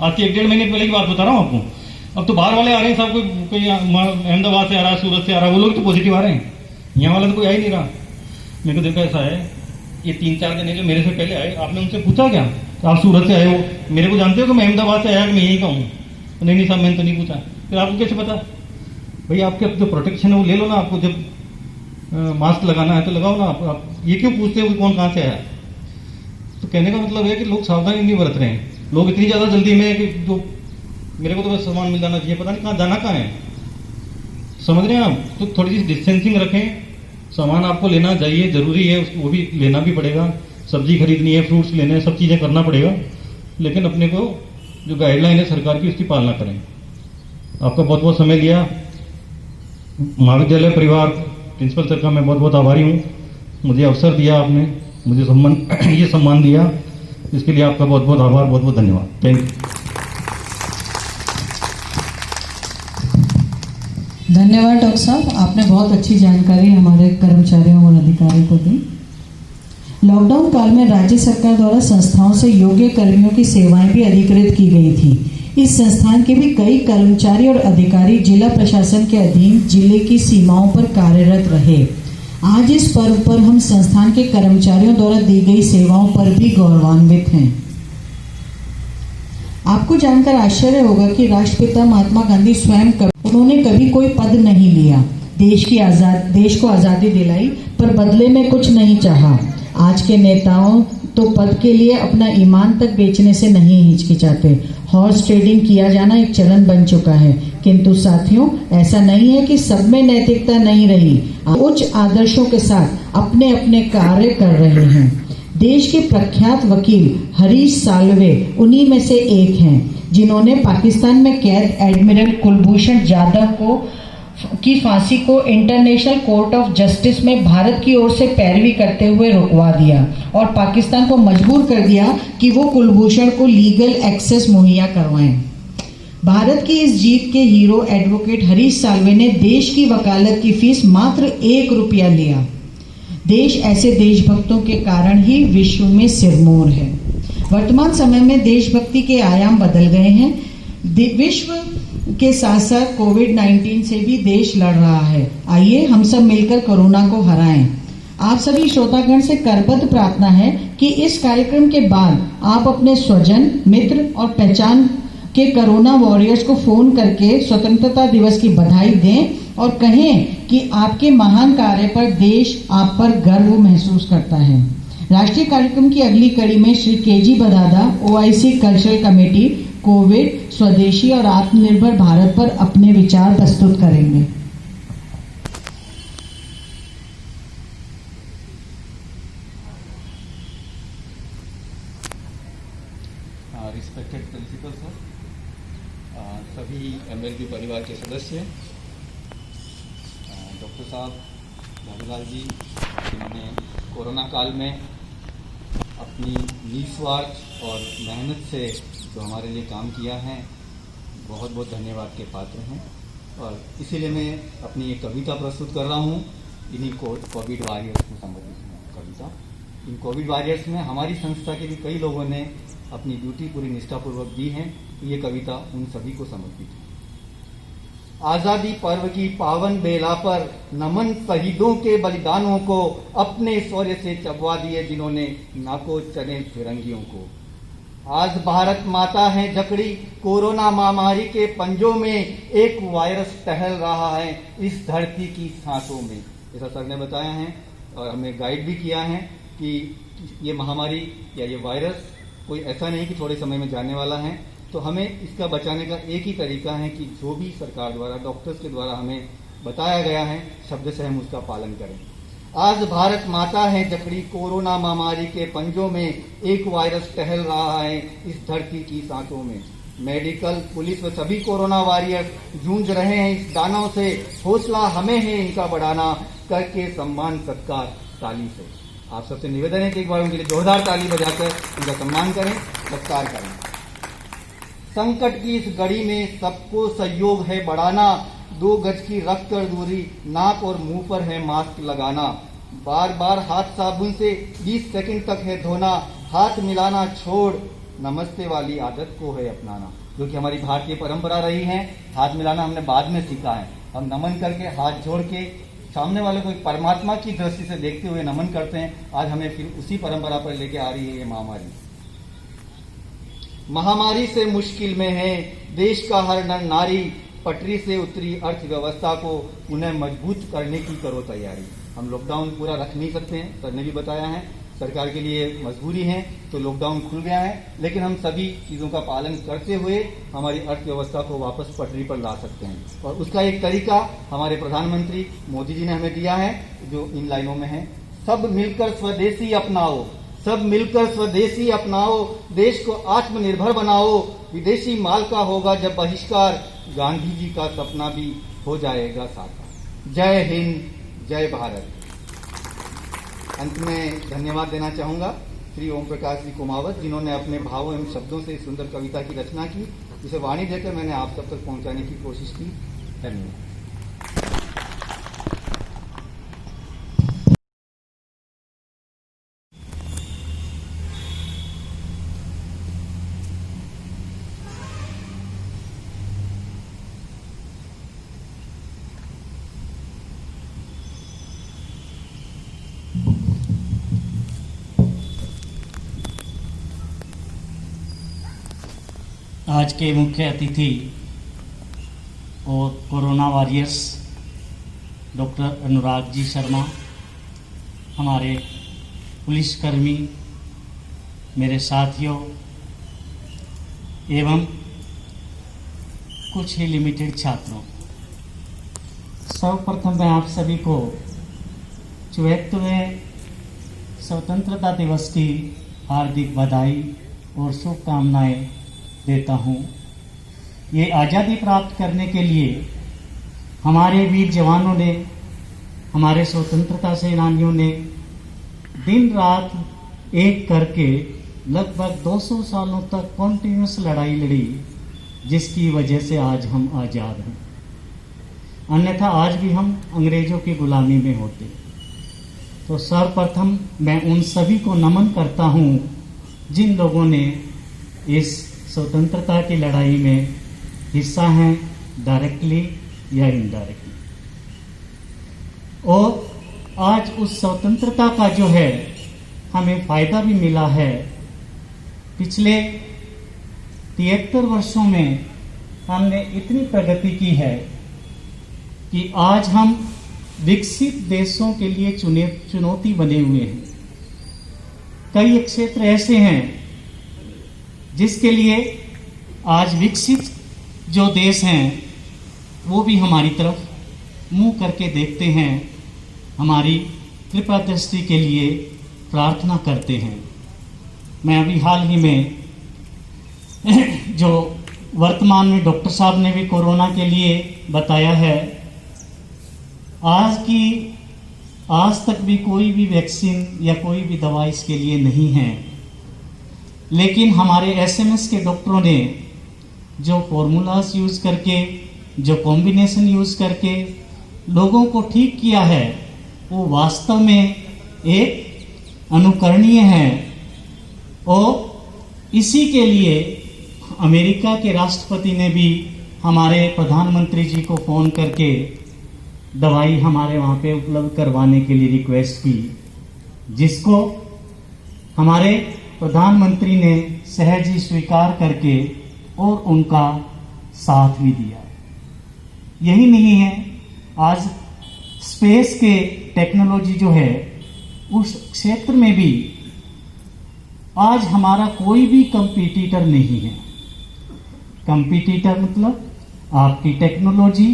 आज से 1-1.5 महीने पहले की बात बता रहा हूँ आपको। अब तो बाहर वाले आ रहे हैं साहब, कोई अहमदाबाद से आ रहा है, सूरत से आ रहा है, वो लोग तो पॉजिटिव आ रहे हैं, यहाँ वाला तो कोई आ ही नहीं रहा। मेरे को देखा ऐसा है, ये 3-4 जने जो मेरे से पहले आए, आपने उनसे पूछा क्या आप सूरत से आए हो, मेरे को जानते हो कि मैं अहमदाबाद से आया कि मैं यहीं का हूँ? नहीं साहब मैंने तो नहीं पूछा। फिर आपको कैसे पता? भाई आपके जो प्रोटेक्शन है वो ले लो ना, आपको जब मास्क लगाना है तो लगाओ ना। आप ये क्यों पूछते हो कि कौन कहाँ से आया? तो कहने का मतलब है कि लोग सावधानी नहीं बरत रहे हैं। लोग इतनी ज्यादा जल्दी में कि जो मेरे को तो बस सामान मिल जाना चाहिए, पता नहीं कहाँ जाना कहाँ है। समझ रहे हैं आप? तो थोड़ी सी डिस्टेंसिंग रखें। सामान आपको लेना चाहिए, जरूरी है, वो भी लेना भी पड़ेगा। सब्जी खरीदनी है, फ्रूट्स लेने हैं, सब चीजें करना पड़ेगा, लेकिन अपने को जो गाइडलाइन है सरकार की उसकी पालना करें। आपका बहुत बहुत समय लिया। महाविद्यालय परिवार प्रिंसिपल सर का मैं बहुत बहुत आभारी हूँ। मुझे अवसर दिया आपने, मुझे ये सम्मान दिया, इसके लिए आपका बहुत बहुत आभार, बहुत बहुत धन्यवाद। Thank you. धन्यवाद डॉक्टर साहब, आपने बहुत अच्छी जानकारी हमारे कर्मचारियों और अधिकारियों को दी। लॉकडाउन काल में राज्य सरकार द्वारा संस्थाओं से योग्य कर्मियों की सेवाएं भी अधिकृत की गई थी। इस संस्थान के भी कई कर्मचारी और अधिकारी जिला प्रशासन के अधीन जिले की सीमाओं पर कार्यरत रहे। आज इस पर्व पर हम संस्थान के कर्मचारियों द्वारा दी गई सेवाओं पर भी गौरवान्वित हैं। आपको जानकर आश्चर्य होगा कि राष्ट्रपिता महात्मा गांधी स्वयं उन्होंने कभी कोई पद नहीं लिया। देश को आजादी दिलाई, पर बदले में कुछ नहीं चाहा। आज के नेताओं तो पद के लिए अपना ईमान तक बेचने से नहीं हिचकिचाते। हॉर्स ट्रेडिंग किया जाना एक चलन बन चुका है, किंतु साथियों ऐसा नहीं है कि सब में नैतिकता नहीं रही। उच्च आदर्शों के साथ अपने अपने कार्य कर रहे हैं। देश के प्रख्यात वकील हरीश साल्वे उन्हीं में से एक हैं, जिन्होंने पाकिस्तान में कैद एडमिरल कुलभूषण जाधव की फांसी को इंटरनेशनल कोर्ट ऑफ जस्टिस में भारत की ओर से पैरवी करते हुए रुकवा दिया और पाकिस्तान को मजबूर कर दिया कि वो कुलभूषण को लीगल एक्सेस मुहैया करवाएं। भारत की इस जीत के हीरो एडवोकेट हरीश साल्वे ने देश की वकालत की फीस मात्र 1 रुपया लिया। देश ऐसे देशभक्तों के कारण ही विश्व में सिरमौर है। वर्तमान समय में देशभक्ति के आयाम बदल गए हैं। विश्व के साथ साथ कोविड-19 से भी देश लड़ रहा है। आइए हम सब मिलकर कोरोना को हराएं। आप सभी श्रोतागण से करबद्ध प्रार्थना है कि इस कार्यक्रम के बाद आप अपने स्वजन, मित्र और पहचान के कोरोना वॉरियर्स को फोन करके स्वतंत्रता दिवस की बधाई दें और कहें कि आपके महान कार्य पर देश आप पर गर्व महसूस करता है। राष्ट्रीय कार्यक्रम की अगली कड़ी में Shri KG Badada OIC cultural committee covid, स्वदेशी और आत्मनिर्भर भारत पर अपने विचार प्रस्तुत करेंगे। रिस्पेक्टेड प्रिंसिपल सर, सभी एमएलबी परिवार के सदस्य, डॉक्टर साहब, भागीलाल जी, जिन्होंने कोरोना काल में अपनी निस्वार्थ और मेहनत से जो हमारे लिए काम किया है, बहुत बहुत धन्यवाद के पात्र हैं। और इसीलिए मैं अपनी एक कविता प्रस्तुत कर रहा हूँ, इन्हीं कोविड वॉरियर्स को संबंधित कविता। इन कोविड वॉरियर्स में हमारी संस्था के भी कई लोगों ने अपनी ड्यूटी पूरी निष्ठापूर्वक दी है। ये कविता उन सभी को समर्पित है। आजादी पर्व की पावन बेला पर नमन शहीदों के बलिदानों को, अपने शौर्य से चबवा दिए जिन्होंने नाको चने फिरंगियों को। आज भारत माता है जकड़ी कोरोना महामारी के पंजों में, एक वायरस टहल रहा है इस धरती की सांसों में। ऐसा सर ने बताया है और हमें गाइड भी किया है कि ये महामारी या ये वायरस कोई ऐसा नहीं कि थोड़े समय में जाने वाला है। तो हमें इसका बचाने का एक ही तरीका है कि जो भी सरकार द्वारा, डॉक्टर्स के द्वारा हमें बताया गया है, शब्द से हम उसका पालन करें। आज भारत माता है जकड़ी कोरोना महामारी के पंजों में, एक वायरस टहल रहा है इस धरती की सांसों में। मेडिकल, पुलिस व सभी कोरोना वॉरियर्स जूझ रहे हैं इस दानव से, हौसला हमें है इनका बढ़ाना, करके सम्मान सत्कार ताली से। आप सबसे निवेदन है कि एक बार उनके लिए जोरदार ताली बजाकर उनका सम्मान करें, सत्कार करें। संकट की इस घड़ी में सबको सहयोग है बढ़ाना, 2 गज की रख कर दूरी, नाक और मुंह पर है मास्क लगाना। बार बार हाथ साबुन से 20 सेकंड तक है धोना, हाथ मिलाना छोड़ नमस्ते वाली आदत को है अपनाना। जो कि हमारी भारतीय परंपरा रही है, हाथ मिलाना हमने बाद में सीखा है। हम नमन करके, हाथ जोड़ के सामने वाले को एक परमात्मा की दृष्टि से देखते हुए नमन करते हैं। आज हमें फिर उसी परंपरा पर लेके आ रही है ये महामारी। महामारी से मुश्किल में है देश का हर नर नारी, पटरी से उतरी अर्थव्यवस्था को उन्हें मजबूत करने की करो तैयारी। हम लॉकडाउन पूरा रख नहीं सकते हैं, सर ने भी बताया है, सरकार के लिए मजबूरी है तो लॉकडाउन खुल गया है, लेकिन हम सभी चीजों का पालन करते हुए हमारी अर्थव्यवस्था को वापस पटरी पर ला सकते हैं। और उसका एक तरीका हमारे प्रधानमंत्री मोदी जी ने हमें दिया है, जो इन लाइनों में है। सब मिलकर स्वदेशी अपनाओ, सब मिलकर स्वदेशी अपनाओ, देश को आत्मनिर्भर बनाओ, विदेशी माल का होगा जब बहिष्कार, गांधी जी का सपना भी हो जाएगा साकार। जय हिंद, जय भारत। अंत में धन्यवाद देना चाहूंगा श्री ओम प्रकाश जी कुमावत, जिन्होंने अपने भावों एवं शब्दों से इस सुंदर कविता की रचना की, जिसे वाणी देकर मैंने आप सब तक पहुंचाने की कोशिश की। धन्यवाद। आज के मुख्य अतिथि और corona warriors doctor Anurag ji Sharma, हमारे पुलिसकर्मी, मेरे साथियों एवं कुछ ही लिमिटेड छात्रों, सर्वप्रथम मैं आप सभी को 74वें स्वतंत्रता दिवस की हार्दिक बधाई और शुभकामनाएं देता हूँ। ये आज़ादी प्राप्त करने के लिए हमारे वीर जवानों ने, हमारे स्वतंत्रता सेनानियों ने दिन रात एक करके लगभग 200 सालों तक कॉन्टिन्यूस लड़ाई लड़ी, जिसकी वजह से आज हम आज़ाद हैं। अन्यथा आज भी हम अंग्रेजों की गुलामी में होते। तो सर्वप्रथम मैं उन सभी को नमन करता हूँ जिन लोगों ने इस स्वतंत्रता की लड़ाई में हिस्सा हैं, डायरेक्टली या इनडायरेक्टली। और आज उस स्वतंत्रता का जो है हमें फायदा भी मिला है। पिछले 73 वर्षों में हमने इतनी प्रगति की है कि आज हम विकसित देशों के लिए चुनौती बने हुए हैं। कई क्षेत्र ऐसे हैं जिसके लिए आज विकसित जो देश हैं वो भी हमारी तरफ मुंह करके देखते हैं, हमारी कृपा दृष्टि के लिए प्रार्थना करते हैं। मैं अभी हाल ही में जो वर्तमान में डॉक्टर साहब ने भी कोरोना के लिए बताया है, आज तक भी कोई भी वैक्सीन या कोई भी दवा इसके लिए नहीं है। लेकिन हमारे एसएमएस के डॉक्टरों ने जो फॉर्मूलाज यूज़ करके, जो कॉम्बिनेशन यूज़ करके लोगों को ठीक किया है, वो वास्तव में एक अनुकरणीय है। और इसी के लिए अमेरिका के राष्ट्रपति ने भी हमारे प्रधानमंत्री जी को फ़ोन करके दवाई हमारे वहाँ पे उपलब्ध करवाने के लिए रिक्वेस्ट की, जिसको हमारे प्रधानमंत्री ने सहज ही स्वीकार करके और उनका साथ भी दिया। यही नहीं है, आज स्पेस के टेक्नोलॉजी जो है उस क्षेत्र में भी आज हमारा कोई भी कंपटीटर नहीं है। कंपटीटर मतलब आपकी टेक्नोलॉजी,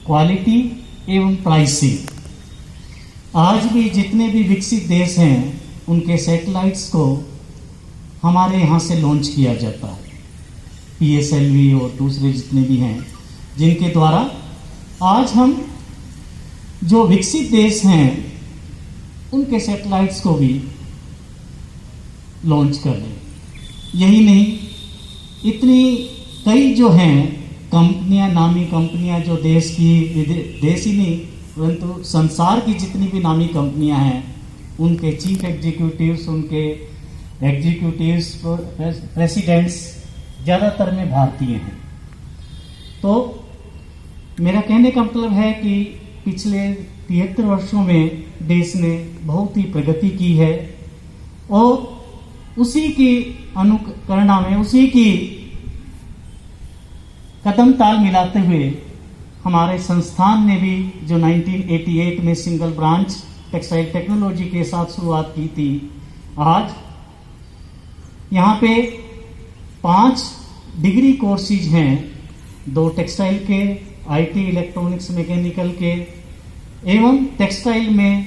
क्वालिटी एवं प्राइसिंग। आज भी जितने भी विकसित देश हैं उनके सैटेलाइट्स को हमारे यहाँ से लॉन्च किया जाता है, PSLV और दूसरे जितने भी हैं, जिनके द्वारा आज हम जो विकसित देश हैं उनके सैटेलाइट्स को भी लॉन्च कर रहे हैं। यही नहीं, इतनी कई जो हैं कंपनियां, नामी कंपनियां जो देश ही नहीं परंतु संसार की जितनी भी नामी कंपनियां हैं, उनके चीफ एग्जीक्यूटिव्स, उनके एग्जीक्यूटिव्स, प्रेसिडेंट्स ज़्यादातर में भारतीय हैं। तो मेरा कहने का मतलब है कि पिछले 73 वर्षों में देश ने बहुत ही प्रगति की है और उसी की अनुकरणा में, उसी की कदम ताल मिलाते हुए हमारे संस्थान ने भी जो 1988 में सिंगल ब्रांच टेक्सटाइल टेक्नोलॉजी के साथ शुरुआत की थी, आज यहाँ पे 5 डिग्री कोर्सेज हैं, 2 टेक्सटाइल के, IT, इलेक्ट्रॉनिक्स, मैकेनिकल के एवं टेक्सटाइल में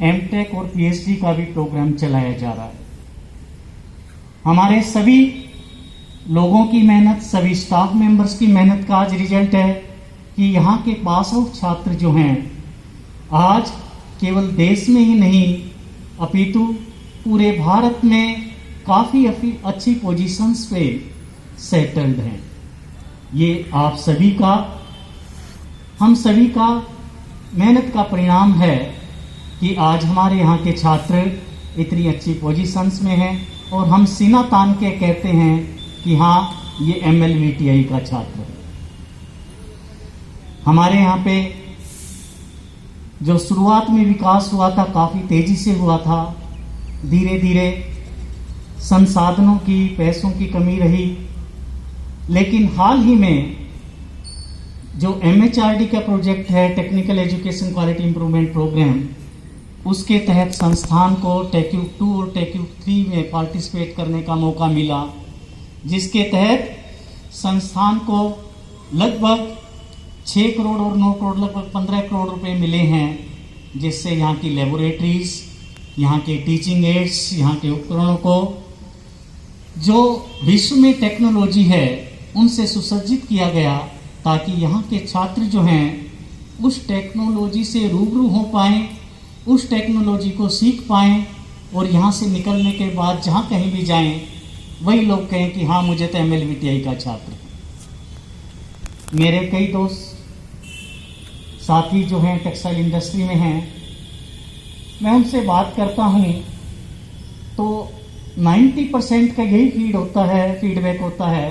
MTech और PhD का भी प्रोग्राम चलाया जा रहा है। हमारे सभी लोगों की मेहनत, सभी स्टाफ मेंबर्स की मेहनत का आज रिजल्ट है कि यहाँ के पास आउट छात्र जो हैं आज केवल देश में ही नहीं अपितु पूरे भारत में काफ़ी अच्छी पोजीशंस पे सेटल्ड हैं। ये आप सभी का, हम सभी का मेहनत का परिणाम है कि आज हमारे यहाँ के छात्र इतनी अच्छी पोजीशंस में हैं और हम सीना तान के कहते हैं कि हाँ, ये MLVTI का छात्र है। हमारे यहाँ पे जो शुरुआत में विकास हुआ था काफ़ी तेज़ी से हुआ था, धीरे धीरे संसाधनों की, पैसों की कमी रही, लेकिन हाल ही में जो MHRD का प्रोजेक्ट है, technical education quality improvement programme, उसके तहत संस्थान को टेक्यूब 2 और टेक्यूब 3 में पार्टिसिपेट करने का मौका मिला, जिसके तहत संस्थान को लगभग 6 करोड़ और 9 करोड़ लगभग 15 करोड़ रुपए मिले हैं, जिससे यहाँ की लेबोरेटरीज, यहाँ के टीचिंग एड्स, यहाँ के उपकरणों को जो विश्व में टेक्नोलॉजी है उनसे सुसज्जित किया गया, ताकि यहाँ के छात्र जो हैं उस टेक्नोलॉजी से रूबरू हो पाएँ, उस टेक्नोलॉजी को सीख पाएँ और यहाँ से निकलने के बाद जहाँ कहीं भी जाएं वही लोग कहें कि हाँ, मुझे तो MLVTI का छात्र है। मेरे कई दोस्त साथी जो हैं टेक्सटाइल इंडस्ट्री में हैं, मैं उनसे बात करता हूँ तो 90% का यही फीडबैक होता है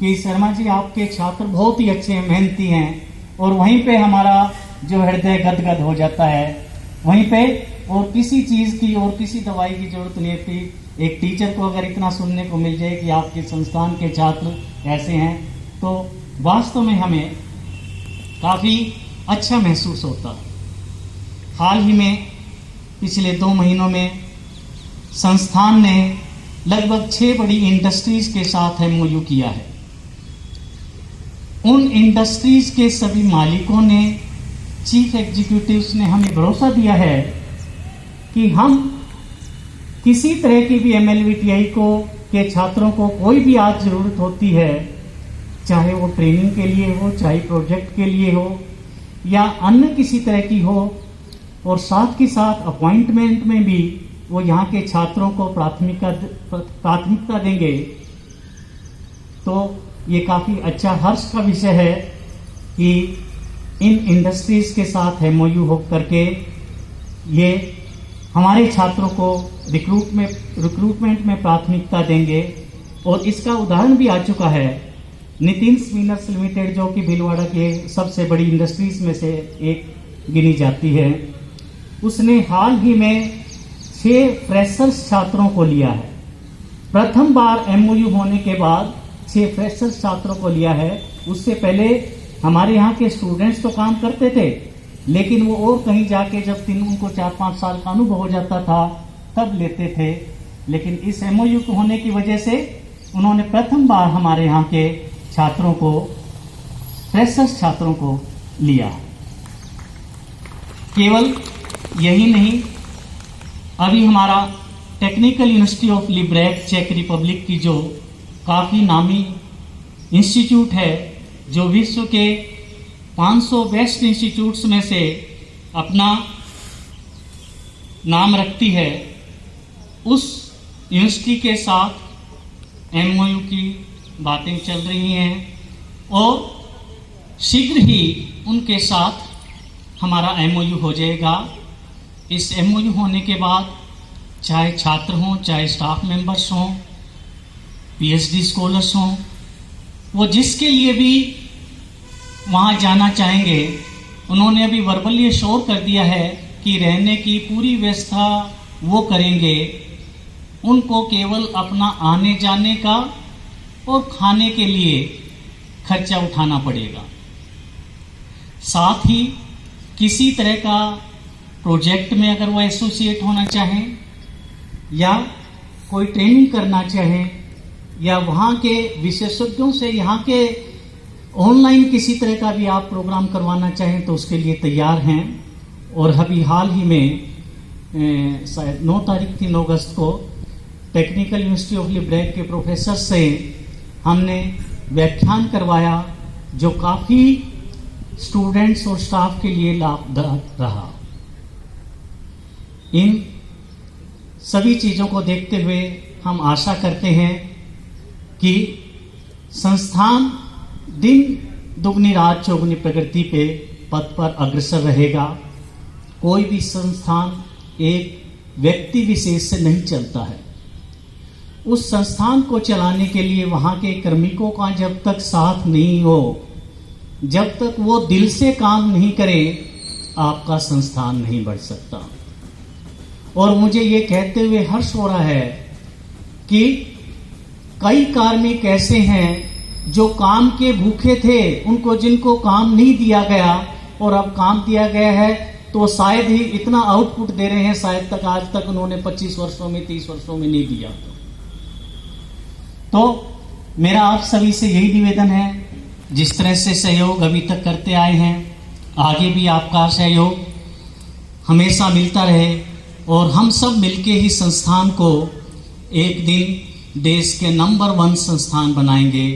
कि शर्मा जी, आपके छात्र बहुत ही अच्छे हैं, मेहनती हैं, और वहीं पे हमारा जो हृदय गदगद हो जाता है, वहीं पे और किसी चीज़ की और किसी दवाई की जरूरत नहीं होती। एक टीचर को अगर इतना सुनने को मिल जाए कि आपके संस्थान के छात्र ऐसे हैं, तो वास्तव में हमें काफ़ी अच्छा महसूस होता है। हाल ही में पिछले 2 महीनों में संस्थान ने लगभग 6 बड़ी इंडस्ट्रीज के साथ MOU किया है। उन इंडस्ट्रीज के सभी मालिकों ने, चीफ एग्जीक्यूटिव्स ने हमें भरोसा दिया है कि हम किसी तरह की भी MLVTI के छात्रों को कोई भी आज जरूरत होती है, चाहे वो ट्रेनिंग के लिए हो, चाहे प्रोजेक्ट के लिए हो या अन्य किसी तरह की हो, और साथ के साथ अपॉइंटमेंट में भी वो यहाँ के छात्रों को प्राथमिकता देंगे, तो ये काफी अच्छा हर्ष का विषय है कि इन इंडस्ट्रीज के साथ MOU हो करके ये हमारे छात्रों को रिक्रूटमेंट में प्राथमिकता देंगे। और इसका उदाहरण भी आ चुका है। नितिन स्पिनर्स लिमिटेड, जो कि भीलवाड़ा के सबसे बड़ी इंडस्ट्रीज में से एक गिनी जाती है, उसने हाल ही में 6 फ्रेशर्स छात्रों को लिया है। प्रथम बार MOU होने के बाद 6 फ्रेशर्स छात्रों को लिया है। उससे पहले हमारे यहाँ के स्टूडेंट्स तो काम करते थे, लेकिन वो और कहीं जाके जब उनको 4-5 साल का अनुभव हो जाता था तब लेते थे। लेकिन इस MOU को होने की वजह से उन्होंने प्रथम बार हमारे यहाँ के छात्रों को, फ्रेशर्स छात्रों को लिया। केवल यही नहीं, अभी हमारा टेक्निकल यूनिवर्सिटी ऑफ लिब्रेक चेक रिपब्लिक की जो काफी नामी इंस्टीट्यूट है, जो विश्व के 500 बेस्ट इंस्टीट्यूट्स में से अपना नाम रखती है, उस यूनिवर्सिटी के साथ MOU की बातें चल रही हैं और शीघ्र ही उनके साथ हमारा MOU हो जाएगा। इस MOU होने के बाद चाहे छात्र हों, चाहे स्टाफ मेंबर्स हों, PhD स्कॉलर्स हों, वो जिसके लिए भी वहाँ जाना चाहेंगे, उन्होंने अभी वर्बली श्योर कर दिया है कि रहने की पूरी व्यवस्था वो करेंगे। उनको केवल अपना आने जाने का और खाने के लिए खर्चा उठाना पड़ेगा। साथ ही किसी तरह का प्रोजेक्ट में अगर वो एसोसिएट होना चाहें या कोई ट्रेनिंग करना चाहें या वहाँ के विशेषज्ञों से यहाँ के ऑनलाइन किसी तरह का भी आप प्रोग्राम करवाना चाहें तो उसके लिए तैयार हैं। और अभी हाल ही में शायद 9 तारीख थी, 9 अगस्त को टेक्निकल यूनिवर्सिटी ऑफ लिब्रेक के प्रोफेसर से हमने व्याख्यान करवाया, जो काफ़ी स्टूडेंट्स और स्टाफ के लिए लाभदायक रहा। इन सभी चीज़ों को देखते हुए हम आशा करते हैं कि संस्थान दिन दुगनी रात चौगुनी प्रगति पे पथ पर अग्रसर रहेगा। कोई भी संस्थान एक व्यक्ति विशेष से नहीं चलता है। उस संस्थान को चलाने के लिए वहाँ के कार्मिकों का जब तक साथ नहीं हो, जब तक वो दिल से काम नहीं करे, आपका संस्थान नहीं बढ़ सकता। और मुझे ये कहते हुए हर्ष हो रहा है कि कई कार्मिक ऐसे हैं जो काम के भूखे थे, उनको जिनको काम नहीं दिया गया और अब काम दिया गया है तो शायद ही इतना आउटपुट दे रहे हैं, शायद तक आज तक उन्होंने 25 वर्षों में 30 वर्षों में नहीं दिया। तो मेरा आप सभी से यही निवेदन है, जिस तरह से सहयोग अभी तक करते आए हैं, आगे भी आपका सहयोग हमेशा मिलता रहे और हम सब मिलके ही संस्थान को एक दिन देश के नंबर 1 संस्थान बनाएंगे।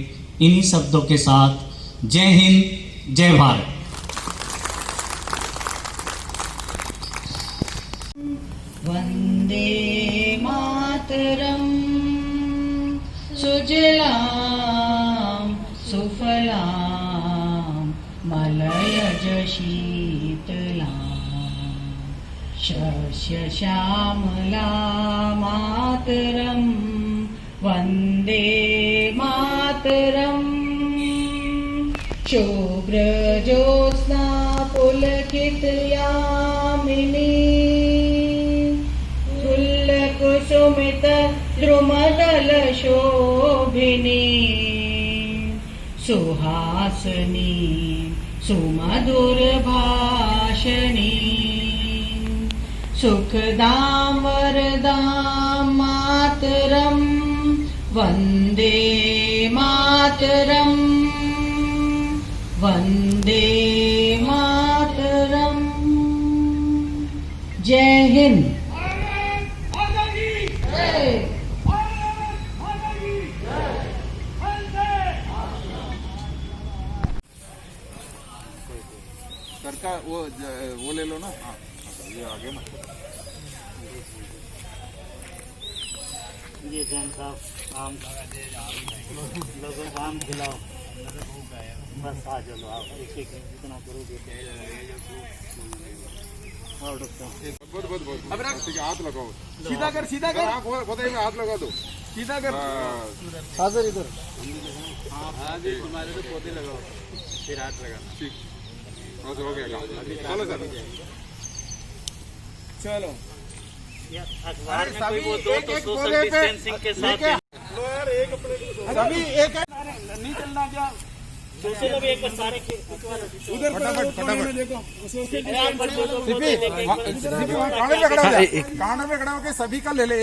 इन्हीं शब्दों के साथ जय हिंद, जय भारत। वंदे मातरम, सुजलाम सुफलाम मलयज शीतलाम, शस्य श्यामला मातरम, वंदे मातरम। शुभ्र ज्योत्स्ना पुलकित यामिनी, कुसुमित द्रुमदल शोभिनी, सुहासिनी सुमधुर भाषिणी, सुखदां वरदां मातरं, वन्दे मातरं, वन्दे मातरं। जय हिंद। का वो ले लो ना। हाँ ये आगे ना। ये जैन साहब आम लोगों को आम खिलाओ, बस आ जाओ आप, एक एक जितना करोगे। बहुत बहुत बहुत अब ठीक है, हाथ लगाओ, सीधा कर, सीधा कर, आँख बताइए, हाथ लगा दो, सीधा कर। हाँ सर इधर, हाँ जी तुम्हारे तो पौधे लगाओ, फिर हाथ लगाना। ठीक, हो गया काम। चलो सर, चलो अखबार में कोई वो दो तो सोशल डिस्टेंसिंग के साथ सभी एक नहीं चलना क्या सोशल, अभी एक बार सारे उधर फटाफट देखो, कांडे पे खड़ा होके सभी का ले ले।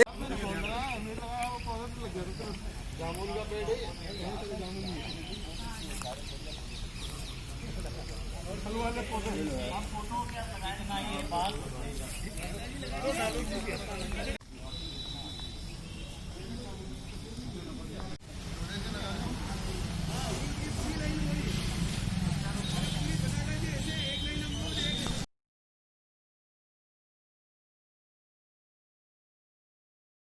जामुन का पेड़ है।